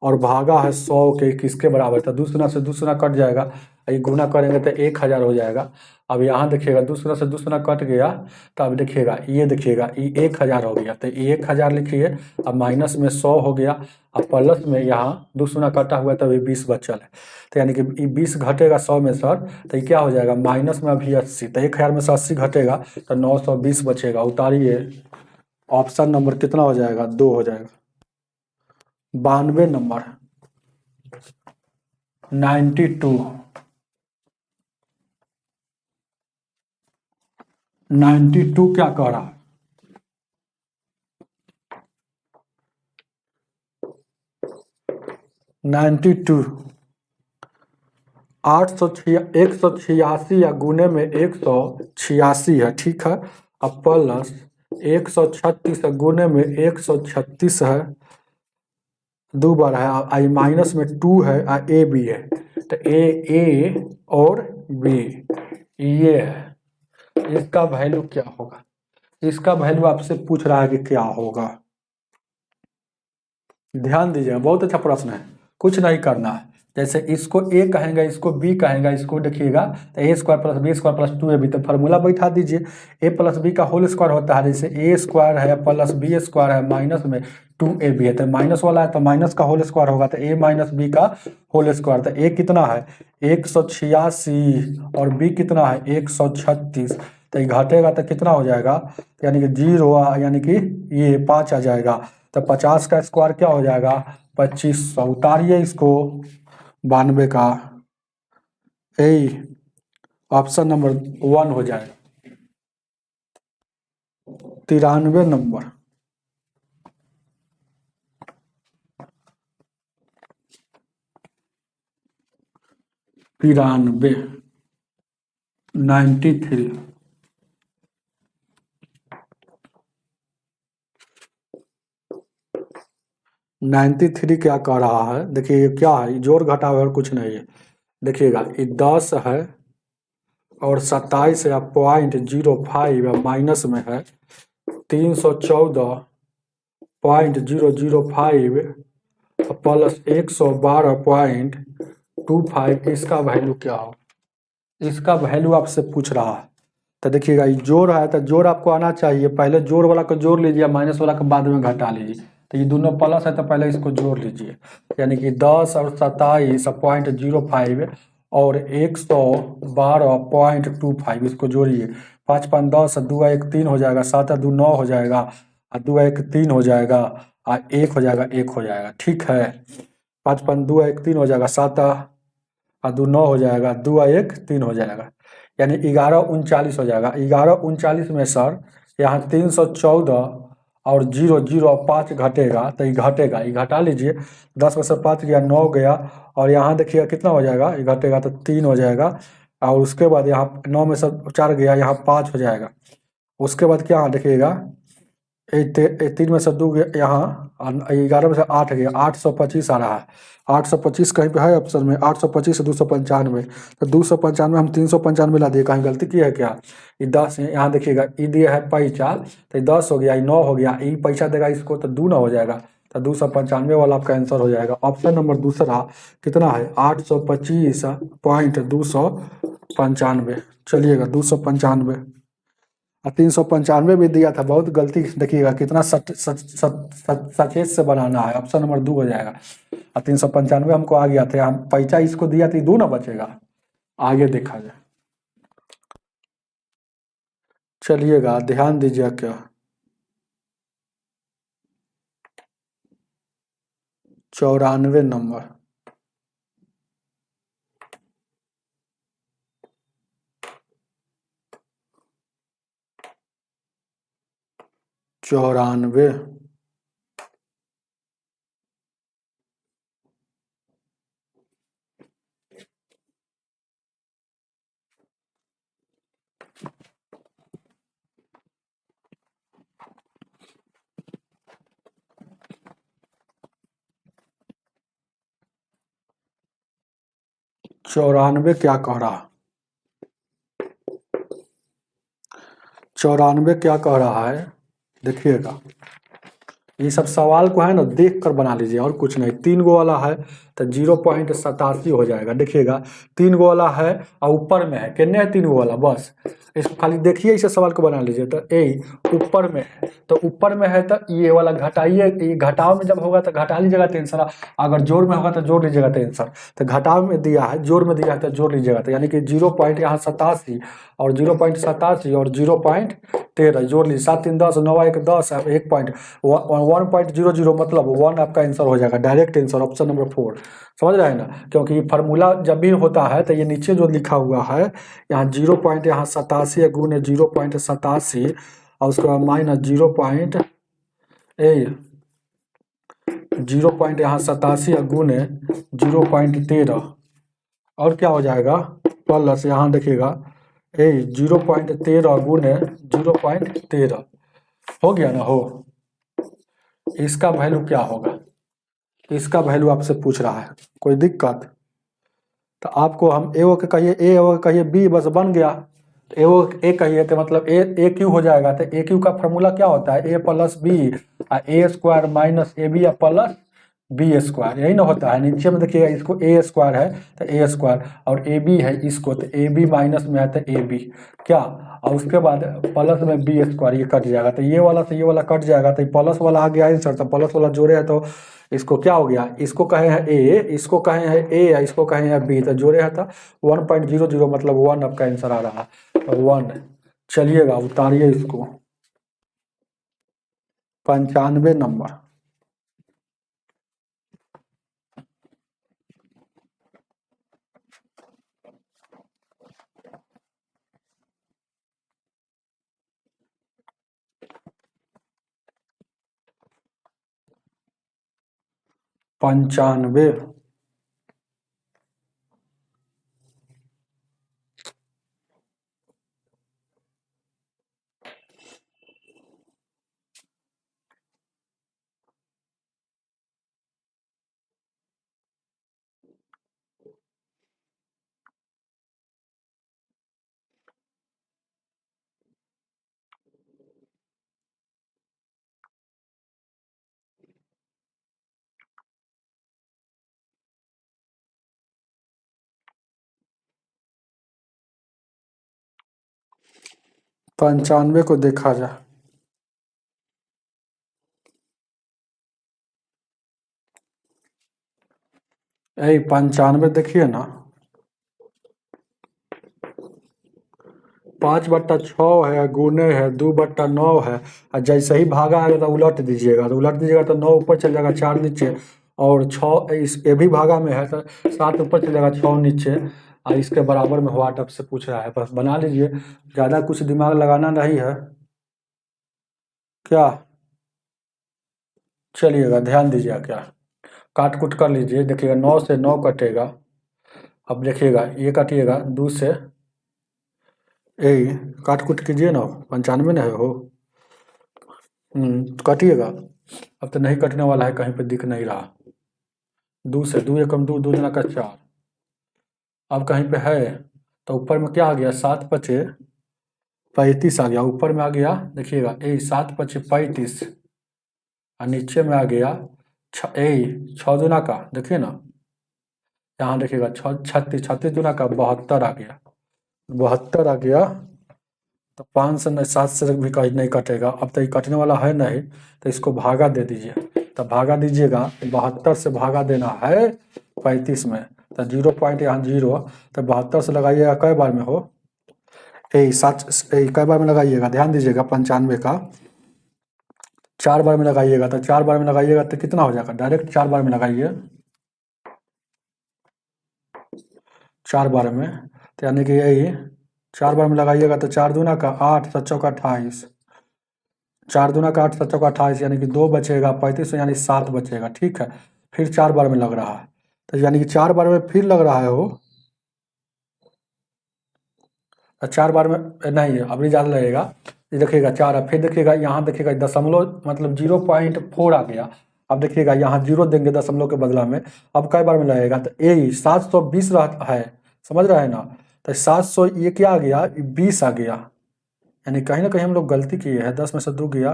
और भागा है 100 के किसके बराबर था, दूसरा से दूसरा कट जाएगा, ये गुना करेंगे तो 1000 हो जाएगा। अब यहाँ देखिएगा दूसरा से दूसरा कट गया, तो अब देखिएगा ये 1000 हो गया, तो 1000 लिखिए, अब माइनस में 100 हो गया, अब प्लस में यहाँ दूसरा कटा हुआ तब ये 20 बचल है, तो यानी कि ये 20 घटेगा 100 में सर, तो ये क्या हो जाएगा माइनस में अभी 80, तो 1000 में से 80 घटेगा तो 920 बचेगा। उतारिए, ऑप्शन नंबर कितना हो जाएगा, 2 हो जाएगा। 92 नंबर 92, 92 क्या कह रहा है, 92 186 या गुने में 186 है, ठीक है, अब प्लस 136 गुने में 136 है, 2 बार है, आई माइनस में 2 है, ए बी है, तो ए और बी ये है, इसका वैल्यू क्या होगा, इसका वैल्यू आपसे पूछ रहा है कि क्या होगा। ध्यान दीजिएगा, बहुत अच्छा प्रश्न है, कुछ नहीं करना है, जैसे इसको ए कहेंगे, इसको बी कहेंगे, इसको देखिएगा तो A square plus B square plus 2ab, तो फार्मूला बैठा दीजिए। ए प्लस बी का होल स्क्वायर होता है, जैसे ए स्क्वायर है प्लस बी स्क्वायर है माइनस में 2ab है, तो माइनस वाला है तो माइनस का होल स्क्वायर होगा, तो ए माइनस बी का होल स्क्वायर। तो ए कितना है 186 और बी कितना है 136, तो ये घटेगा तो कितना हो जाएगा, यानी कि 0, यानी कि ये 5 आ जाएगा। तो 50 का स्क्वायर क्या हो जाएगा 2500। उतारिए इसको 92 का, ए ऑप्शन नंबर 1 हो जाए। 93 नंबर, तिरानवे 93। नाइन्टी थ्री क्या कह रहा है, देखिए ये क्या है, जोड़ घटाव और कुछ नहीं है। देखिएगा ये 10 है और 27 है, 0.05 माइनस में है 314.005 प्लस 112.25, इसका वैल्यू क्या हो, इसका वैल्यू आपसे पूछ रहा है। तो देखिएगा ये जोड़ है, तो जोड़ आपको आना चाहिए, पहले जोड़ वाला को जोड़ लीजिए, माइनस वाला को बाद में घटा लीजिए। तो ये दोनों प्लस है तो पहले इसको जोड़ लीजिए, यानी कि 10 और 27.05 और 112.25, इसको जोड़िए। 5 5 10, 2 1 3 हो जाएगा, 7 2 9 हो जाएगा, और 2 1 3 हो जाएगा, और 1 हो जाएगा, 1 हो जाएगा। ठीक है, 5 5 2 1 3 हो जाएगा, 7 और 2 9 हो जाएगा, 2 1 3 हो जाएगा, यानी 1139 हो जाएगा। 1139 में सर यहाँ 314 और 005 घटेगा, तो ये घटेगा, ये घटा लीजिए। 10 में से 5 गया 9 गया, और यहाँ देखिएगा कितना हो जाएगा, ये घटेगा तो 3 हो जाएगा, और उसके बाद यहाँ 9 में से 4 गया, यहाँ 5 हो जाएगा। उसके बाद क्या देखिएगा, 3 में से 2 गया, यहाँ 11 में से 8 गया, 825 आ रहा है। 825 कहीं पे है ऑप्शन में, 825 से 295, तो 295 हम 395 ला दिए, कहीं गलती की है क्या। ये 10 है, यहाँ देखिएगा ये दिया है पैसा, तो 10 हो गया, ये 9 हो गया, ये पैसा देगा इसको तो 2 ना हो जाएगा, तो 295 वाला आपका आंसर हो जाएगा। ऑप्शन नंबर दूसरा कितना है 825.295। चलिएगा 295 और 395 भी दिया था, बहुत गलती देखिएगा कितना सचेत से बनाना है। ऑप्शन नंबर 2 हो जाएगा, और 395 हमको आ गया था, हम पैसा इसको दिया तो 2 ना बचेगा, आगे देखा जाए। चलिएगा ध्यान दीजिए क्या, 94 नंबर, चौरानवे, चौरानवे क्या कह रहा, 94 क्या कह रहा है, देखिएगा ये सब सवाल को है ना देख कर बना लीजिए, और कुछ नहीं। 3 गो वाला है तो 0.87 हो जाएगा, देखिएगा 3 गो वाला है और ऊपर में है, कितने है 3 गो वाला, बस इसको खाली देखिए, इसे सवाल को बना लीजिए। तो ए ऊपर में है, तो ऊपर में है तो ये वाला घटाइए, ये घटाव में जब होगा तो घटा लीजिएगा तो आंसर, अगर जोड़ में होगा तो जोड़ लीजिएगा तो आंसर। तो घटाव में दिया है, जोड़ में दिया है तो जोड़ लीजिएगा, तो यानी कि 0.87 और 0.87 और 0.13 जोड़ लीजिए, 7 3 10, 9 1 10, 1.00 मतलब 1 आपका आंसर हो जाएगा, डायरेक्ट आंसर ऑप्शन नंबर 4। समझ रहे हैं ना, क्योंकि फार्मूला जब भी होता है तो ये नीचे जो लिखा हुआ है यहाँ 0.87 गुने 0.87 और उसके बाद माइनस 0.87 गुने 0.13 और क्या हो जाएगा प्लस, यहाँ देखिएगा 0.13 गुने 0.13 हो गया ना, हो इसका वैल्यू क्या होगा, इसका वैल्यू आपसे पूछ रहा है, कोई दिक्कत। तो आपको हम ए ओ के कहिए, ए ओ कहिए बी, बस बन गया। तो ए ओ ए कहिए तो मतलब ए क्यू हो जाएगा, तो ए क्यू का फॉर्मूला क्या होता है, A plus B A square minus A B plus B square, यही ना होता है। नीचे में देखिएगा इसको ए स्क्वायर है तो ए स्क्वायर, और ए बी है इसको तो ए बी माइनस में है तो ए बी क्या, और उसके बाद प्लस में बी स्क्वायर, ये कट जाएगा तो ये वाला से ये वाला कट जाएगा, तो प्लस वाला आ गया आंसर, तो प्लस वाला जोड़े है तो इसको क्या हो गया, इसको कहे हैं ए, इसको कहे हैं ए या इसको कहे हैं बी, तो जोड़े है तो 1.00 मतलब 1 आपका आंसर आ रहा है, तो 1। चलिएगा उतारिए इसको। 95 नंबर। पंचानवे। पंचानवे को देखा जाए, यही 95 देखिए ना, 5/6 है, गुने है 2/9 है, और जैसे ही भागा आएगा तो उलट दीजिएगा, तो उलट दीजिएगा तो 9 ऊपर चल जाएगा 4 नीचे, और 6 इस ये भी भागा में है तो 7 ऊपर चल जाएगा 6 नीचे, और इसके बराबर में व्हाट अब से पूछ रहा है, बस बना लीजिए, ज़्यादा कुछ दिमाग लगाना नहीं है क्या। चलिएगा ध्यान दीजिएगा क्या, काट कुट कर लीजिए, देखिएगा 9 से 9 कटेगा, अब देखिएगा ये काटिएगा 2 से, यही काट कुट कीजिए ना, 95 ना है हो, काटिएगा, अब तो नहीं कटने वाला है, कहीं पे दिख नहीं रहा, 2 से 2 एकम 2, 2 दूना का 4, अब कहीं पे है तो ऊपर में क्या आ गया, 7×5 = 35 आ गया, ऊपर में आ गया देखिएगा ए 7×5 = 35, और नीचे में आ गया 6 दूना का, देखिए ना यहाँ देखिएगा 36, 36 दूना का 72 आ गया, 72 आ गया, तो 5 से 7 से भी कहीं नहीं कटेगा, अब तो ये कटने वाला है नहीं, तो इसको भागा दे दीजिए, तो भागा दीजिएगा, 72 से भागा देना है 35 में, तो 0 पॉइंट यहाँ 0, तो 72 से लगाइएगा कई बार में हो, यही 7 कई बार में लगाइएगा, ध्यान दीजिएगा 95 का 4 बार में लगाइएगा, तो 4 बार में लगाइएगा तो कितना हो जाएगा, डायरेक्ट 4 बार में लगाइए, 4 बार में, तो यानी कि यही 4 बार में लगाइएगा तो 4 दूना का 8, 7 चौका 28, 4 दूना का 8, 7 चौका 28, यानी कि 2 बचेगा, 35 यानी 7 बचेगा, ठीक है, फिर 4 बार में लग रहा है, तो यानी कि 4 बार में फिर लग रहा है वो, 4 बार में नहीं है, अभी ज़्यादा लगेगा, ये देखिएगा 4 है, फिर देखिएगा यहाँ देखिएगा दशमलव मतलब 0.4 आ गया, अब देखिएगा यहाँ 0 देंगे दशमलव के बदला में, अब कई बार में लगेगा, तो यही 720 है, समझ रहे हैं ना, तो 700 ये क्या आ गया, 20 आ गया, यानी कहीं ना कहीं हम लोग गलती किए हैं, 10 में से 2 गया,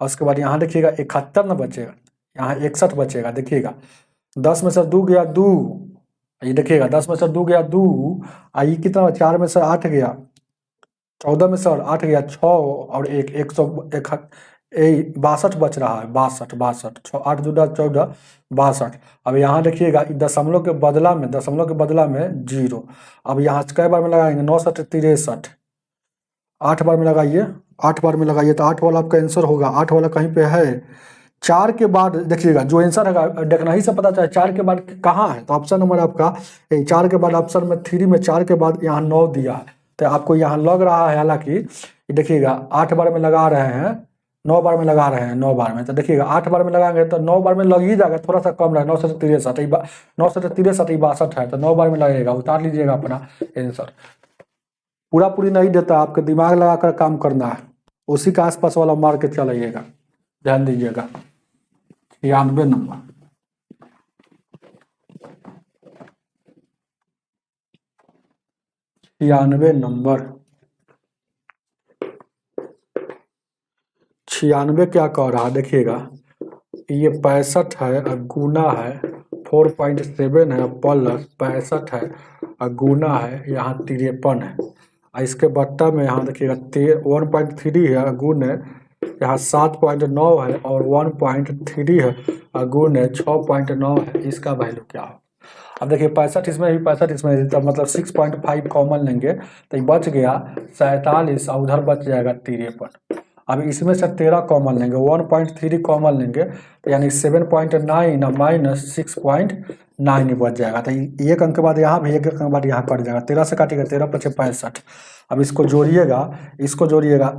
और उसके बाद यहाँ देखिएगा 71 ना बचेगा, यहाँ 61 बचेगा, देखिएगा 10 में से 2 गया 2, ये देखिएगा 10 में से 2 गया 2, ये कितना, 4 में से 8 गया, 14 में से 8 गया 6, और 62 बच रहा है, 62 8 दूना 14, 62, अब यहाँ देखिएगा दशमलव के बदला में, दशमलव के बदला में 0, अब यहाँ कई बार में लगाएंगे, 9 7 63, 8 बार में लगाइए, 8 बार में लगाइए, तो 8 वाला आपका आंसर होगा, 8 वाला कहीं पे है, 4 के बाद देखिएगा जो आंसर है देखना ही से पता चला 4 के बाद कहाँ है, तो ऑप्शन नंबर आपका 4 के बाद ऑप्शन में 3 में 4 के बाद यहाँ 9 दिया है, तो आपको यहाँ लग रहा है, हालांकि देखिएगा 8 बार में लगा रहे हैं, 9 बार में लगा रहे हैं, 9 बार में, तो देखिएगा 8 बार में लगाएंगे तो 9 बार में लग ही जाएगा, थोड़ा सा कम रहा, 9 से 63, 9 से 63 62 है, तो 9 बार में लगेगा, उतार लीजिएगा अपना आंसर, पूरा पूरी नहीं देता, आपके दिमाग लगाकर काम करना है, उसी के आसपास वाला मार के चलाइएगा, ध्यान दीजिएगा। 96 नंबर। 96 नंबर। 96 क्या कह रहा है देखिएगा, ये 65 है और गुना है 4.7 है प्लस 65 है और गुना है यहाँ 53 है और इसके बट्टा में यहाँ देखिएगा 1.3 है गुण है यहाँ 7.9 है और 1.3 है और गुण है 6.9 है। इसका वैल्यू क्या हो? अब देखिए 65 इसमें भी 65 इसमें भी, तो मतलब 6.5 कॉमन लेंगे तो ये बच गया 47 और उधर बच जाएगा 53। अब इसमें से 13 कॉमन लेंगे 1.3 कॉमन लेंगे तो यानी 7.9 माइनस 6.9 बच जाएगा। तो एक अंक के बाद यहाँ भी एक अंक के बाद यहाँ कट जाएगा 13 से काटिएगा 13 पचे 65। अब इसको जोड़िएगा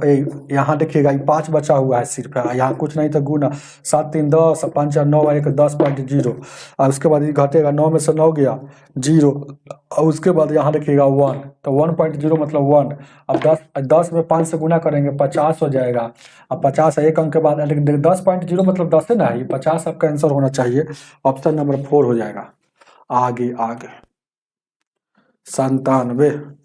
यहाँ देखिएगा ये 5 बचा हुआ है सिर्फ यहाँ कुछ नहीं तो गुना 7 3 10 5 9 1 10.0 और उसके बाद ये घटेगा 9 में से 9 गया 0 और उसके बाद यहाँ देखिएगा 1 तो 1.0 मतलब 1। अब 10 में 5 से गुना करेंगे 50 हो जाएगा। अब 50 एक अंक के बाद 10.0 मतलब 10 है ना, ये 50 आपका आंसर होना चाहिए। ऑप्शन नंबर 4 हो जाएगा। आगे 97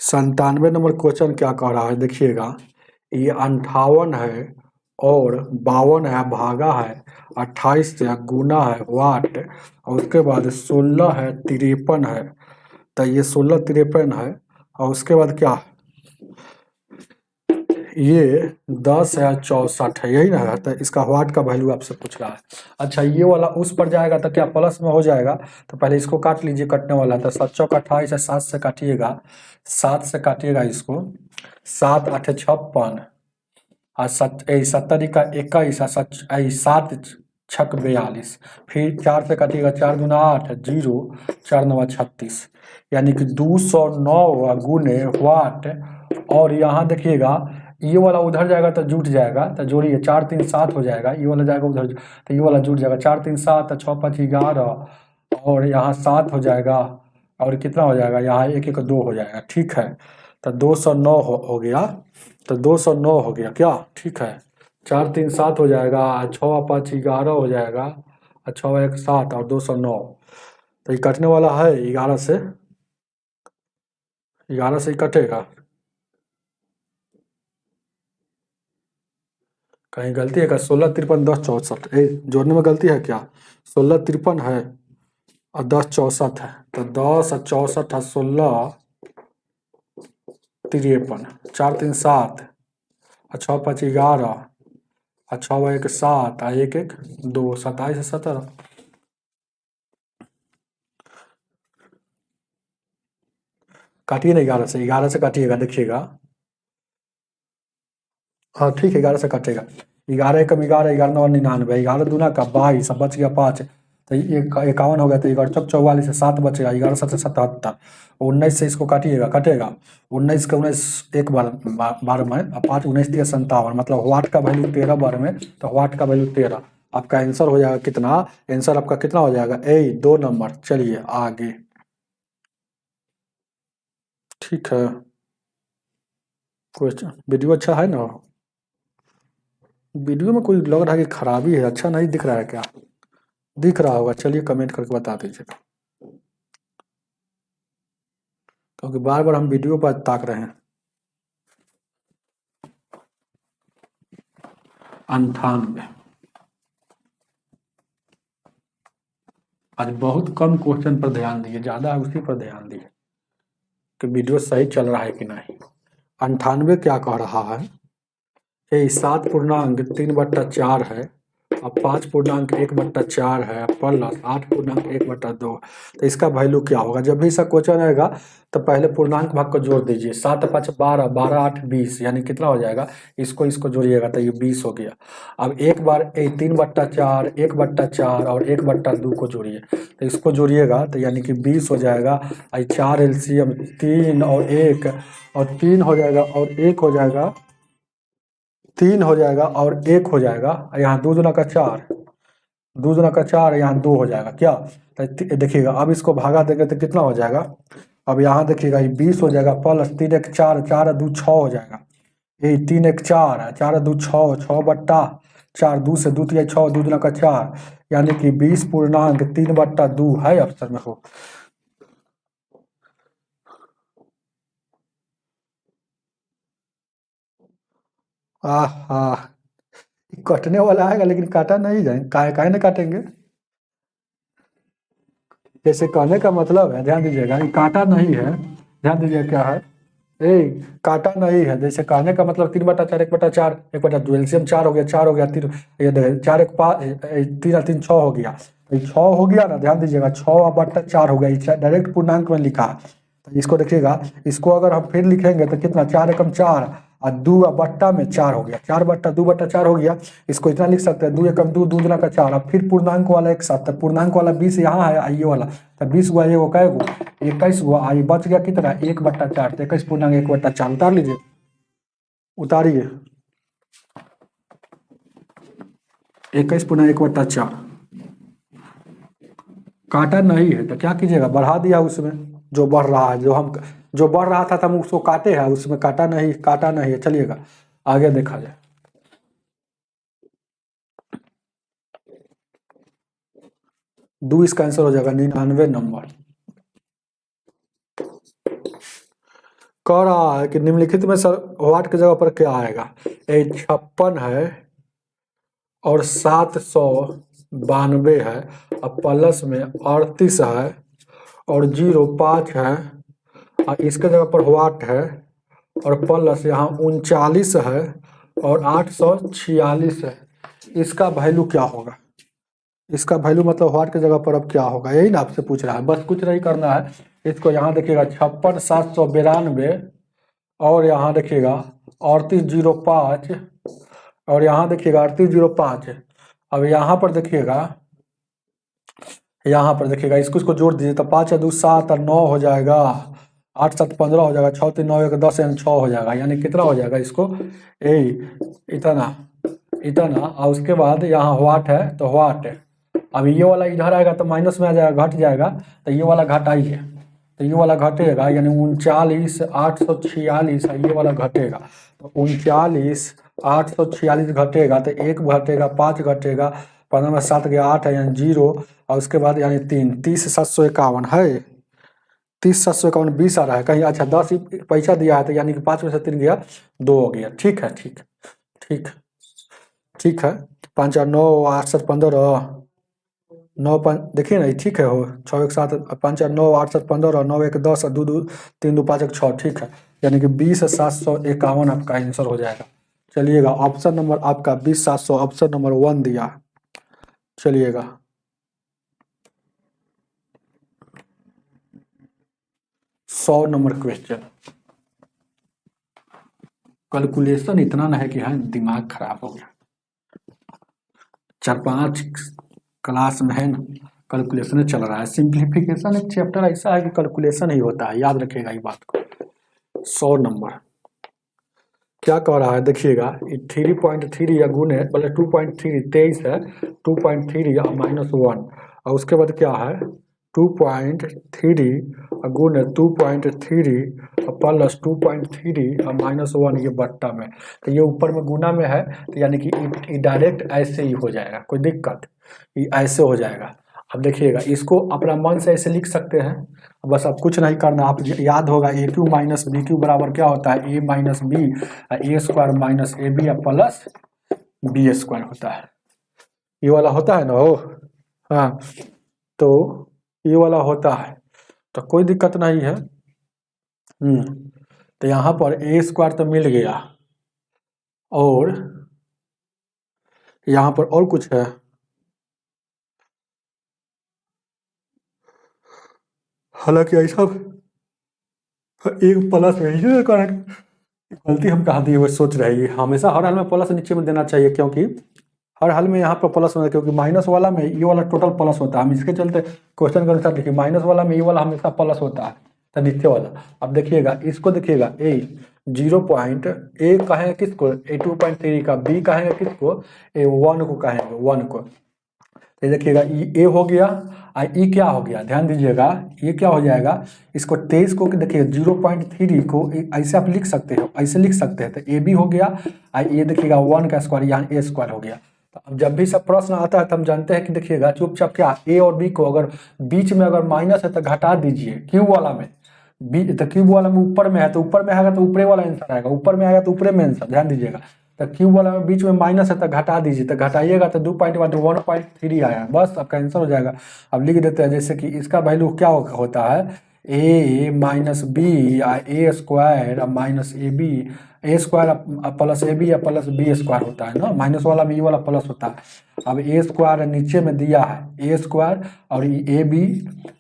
97 नंबर क्वेश्चन क्या कह रहा है देखिएगा, ये 58 है और 52 है भागा है 28 से गुना है वाट और उसके बाद 16 है 53 है। तो ये 16 53 है और उसके बाद क्या ये 10 है 64 है, यही ना है। तो इसका वाट का वैल्यू आपसे पूछ रहा है। अच्छा ये वाला उस पर जाएगा तो क्या प्लस में हो जाएगा, तो पहले इसको काट लीजिए कटने वाला। तो 7 चौक 28 है 7 से काटिएगा 7 से काटिएगा इसको 7 8 56 और 70 का 21 और 7 छक 42 फिर 4 से काटिएगा 4 दूना 8 0 4 9 36 यानी कि 209 गुने वाट। और यहाँ देखिएगा ये वाला उधर जाएगा तो जुट जाएगा तो जोड़िए 4 3 7 हो जाएगा, ये वाला जाएगा उधर तो ये वाला जुट जाएगा 4 3 7 6 5 11 और यहाँ 7 हो जाएगा और कितना हो जाएगा यहाँ 1 1 2 हो जाएगा। ठीक है तो 209 हो गया, तो 209 हो गया क्या? ठीक है 4 3 7 हो जाएगा 6 5 11 हो जाएगा 6 1 7 और 209। तो ये कटने वाला है 11 से ही कटेगा। कहीं गलती है क्या? 16 53 10 64 जोड़ने में गलती है क्या? 16 53 है और 10 64 है तो 10 और 64 और 16 53 4 3 7 और 6 5 11 और 6 1 7 और 1 1 2 27 17। काटिए ना 11 से काटिएगा देखिएगा। हाँ ठीक है 11 से काटेगा 11 कम 11 11 9 99 11 दूना का 22 बच गया 5 तो 51 हो गया तो 11 44 से 7 बचेगा 11 7 77 19 से इसको काटिएगा कटेगा 19 का 19 एक बार में 5 19 3 57 मतलब वाट का वैल्यू 13 बार में तो वाट का वैल्यू 13। आपका आंसर हो जाएगा कितना? आंसर आपका कितना हो जाएगा 2 नंबर। चलिए आगे। ठीक है क्वेश्चन वीडियो अच्छा है ना? वीडियो में कोई लग रहा है कि खराबी है, अच्छा नहीं दिख रहा है क्या? दिख रहा होगा चलिए कमेंट करके बता दीजिएगा क्योंकि बार बार हम वीडियो पर ताक रहे हैं। 98 आज बहुत कम क्वेश्चन पर ध्यान दिए, ज्यादा उसी पर ध्यान दिए कि वीडियो सही चल रहा है कि नहीं। 98 क्या कह रहा है? 7.3/4 है और 5.1/4 है प्लस 8.1/2। तो इसका वैल्यू क्या होगा? जब भी इसका क्वेश्चन आएगा तो पहले पूर्णांक भाग को जोड़ दीजिए 7 5 12 12 8 20 यानी कितना हो जाएगा? इसको जोड़िएगा तो ये 20 हो गया। अब एक बार 3/4 1/4 और 1/2 को जोड़िए तो इसको जोड़िएगा तो यानी कि 20 हो जाएगा। 4 एलसीएम 3 और 1 और 3 हो जाएगा और 1 हो जाएगा 3 हो जाएगा और 1 हो जाएगा। यहाँ 2 दूना का 4 2 दूना का 4 यहाँ 2 हो जाएगा क्या? तो देखिएगा अब इसको भागा देंगे तो कितना हो जाएगा? अब यहाँ देखिएगा ये 20 हो जाएगा प्लस 3 1 4 4 2 6 हो जाएगा। ये 3 1 4 4 2 6 6 बट्टा 4, 2 से 2 तिया 6, 2 दूना का 4, यानी कि 20.3/2 है ऑप्शन में हो। आहा, कटने वाला आएगा लेकिन काटा नहीं जाए, काहे ना काटेंगे। जैसे कहने का मतलब है, ध्यान दीजिएगा, ये काटा नहीं है, ध्यान दीजिए क्या है, ए काटा नहीं है। जैसे कहने का मतलब 3/4, 1/4, 1/2, एलसीएम 4 हो गया, 4 हो गया, 3 ये देखिए 4 1 5, 3 3 6 हो गया, ये 6 हो गया ना, ध्यान दीजिएगा 6/4 हो गया, ये डायरेक्ट पूर्णांक में लिखा है। तो इसको देखिएगा, इसको अगर हम फिर लिखेंगे तो कितना, 4 एकम 4 और 2 बट्टा में 4 हो गया, 4/2/4 हो गया। इसको इतना लिख सकते हैं, 2 एकम 2, 2 दूना का 4, अब फिर पूर्णांक वाला एक साथ, पूर्णांक वाला 20 यहाँ है, ये वाला तो 20 हुआ, ये वो कै गो 21 हुआ, आई बच गया कितना 1/4, तो 21 पूर्णांक 1/4 उतार लीजिए, उतारिए 21 पूर्णांक 1/4। काटा नहीं है तो क्या कीजिएगा, बढ़ा दिया उसमें, जो बढ़ रहा है, जो बढ़ रहा था तो हम उसको काटे हैं, उसमें काटा नहीं है। चलिएगा आगे देखा जाए। 2 इसका आंसर हो जाएगा 99 नंबर। कह रहा है कि निम्नलिखित में सर वाट की जगह पर क्या आएगा, 56 है और 792 है, अब प्लस में 38 है और 05 है, और इसके जगह पर वाट है और प्लस यहाँ 39 है और 846 है। इसका वैल्यू क्या होगा, इसका वैल्यू मतलब वाट की जगह पर अब क्या होगा, यही ना आपसे पूछ रहा है, बस कुछ नहीं करना है। इसको यहाँ देखिएगा 56 792 और यहाँ देखिएगा 3805 और यहाँ देखिएगा 3805। अब यहाँ पर देखिएगा इसको जोड़ दीजिए तो 5 2 7 और 9 हो जाएगा, 8 7 15 हो जाएगा, 6 3 9 1 10 यानी 6 हो जाएगा, यानी कितना हो जाएगा इसको इतना और उसके बाद यहाँ वाट है तो वाट, अब ये वाला इधर आएगा तो माइनस में आ जाएगा, घट जाएगा, तो ये वाला घटाइए, तो ये वाला घटेगा, यानी 39,846, ये वाला घटेगा, तो 39,846 घटेगा, तो 1 घटेगा, 5 घटेगा, 15 में 7 गया 8 है, यानी 0, और उसके बाद यानी 3, 30,751 है, 30,751 20 आ रहा है कहीं, अच्छा 10 पैसा दिया है, तो यानी कि 5 में से 3 गया 2 हो गया। ठीक है, ठीक है 5 और 9 8 7 15 9 5 देखिए ना, ठीक है, हो 6 1 7 5 और 9 8 7 15 9 1 10 2 2 3 2 5 1 6, ठीक है, यानी कि 20,751 आपका आंसर हो जाएगा। चलिएगा ऑप्शन नंबर आपका 20,700 ऑप्शन नंबर 1 दिया। चलिएगा 100 नंबर क्वेश्चन, कैलकुलेशन इतना ना है कि हाँ दिमाग खराब हो गया, 4-5 क्लास में है ना कैलकुलेशन चल रहा है, सिंप्लीफिकेशन एक चैप्टर ऐसा है कि कैलकुलेशन ही होता है, याद रखिएगा ये बात को। 100 नंबर क्या कह रहा है देखिएगा, 3.3 या गुने मतलब 2.3 23 है, 2.3 या -1 और उसके बाद क्या है 2.3 गुने 2.3 प्लस 2.3 और -1, ये बट्टा में, तो ये ऊपर में गुना में है, तो यानी कि डायरेक्ट ऐसे ही हो जाएगा, कोई दिक्कत, ये ऐसे हो जाएगा। अब देखिएगा इसको अपना मन से ऐसे लिख सकते हैं, बस अब कुछ नहीं करना, आप याद होगा a2 माइनस बी क्यू बराबर क्या होता है, a minus B, A square minus A B plus B square होता है, ये वाला होता है ना हो, हाँ तो ये वाला होता है, तो कोई दिक्कत नहीं है। तो यहाँ पर ए स्क्वायर तो मिल गया और यहाँ पर और कुछ है, हालांकि ऐसा एक प्लस में गलती हम कहाँ दी, वो सोच रही है हमेशा हर हाल में प्लस नीचे में देना चाहिए, क्योंकि हर हाल में यहाँ पर प्लस होता है, क्योंकि माइनस वाला में ये वाला टोटल प्लस होता है, हम इसके चलते क्वेश्चन के अनुसार देखिए माइनस वाला में ये वाला हमेशा प्लस होता है, तो नीचे वाला। अब देखिएगा इसको देखिएगा ए 0 पॉइंट ए कहेंगे किसको, ए 2.3 का, बी कहेंगे किसको, ए 1 को कहेंगे, 1 को, तो देखिएगा ए हो गया और ई क्या हो गया, ध्यान दीजिएगा ये क्या हो जाएगा, इसको 23 को देखिए 0.3 को ऐसे आप लिख सकते हो, ऐसे लिख सकते हैं, तो ए बी हो गया और ये देखिएगा 1 का स्क्वायर यहाँ ए स्क्वायर हो गया, तो अब जब भी सब प्रश्न आता है तो हम जानते हैं कि देखिएगा चुपचाप क्या ए और बी को अगर बीच में अगर माइनस है तो घटा दीजिए, क्यूब वाला में बी तो क्यूब वाला में ऊपर में है तो ऊपर में आएगा तो ऊपरे वाला आंसर आएगा, ऊपर में आएगा तो ऊपरे में आंसर, ध्यान दीजिएगा। तो क्यूब वाला में बीच में माइनस है तो घटा दीजिए, तो घटाइएगा तो 2 पॉइंट बाद 1.3 आया, बस आपका आंसर हो जाएगा। अब लिख देते हैं जैसे कि इसका वैल्यू क्या होता है, A minus B A square minus A B, A square plus A B या प्लस बी स्क्वायर होता है ना, माइनस वाला में ये वाला प्लस होता है। अब ए स्क्वायर नीचे में दिया है ए स्क्वायर और ए बी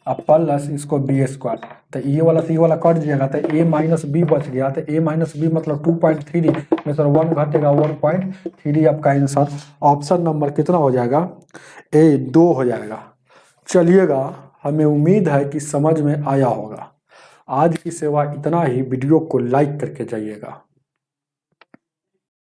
प्लस इसको बी स्क्वायर, तो ये वाला से ये वाला कट जाएगा तो ए माइनस बी बच गया, तो ए माइनस बी मतलब 2.3 में सर 1 घटेगा 1.3 आपका आंसर ऑप्शन नंबर कितना हो जाएगा, ए 2 हो जाएगा। चलिएगा, हमें उम्मीद है कि समझ में आया होगा। आज की सेवा इतना ही, वीडियो को लाइक करके जाइएगा।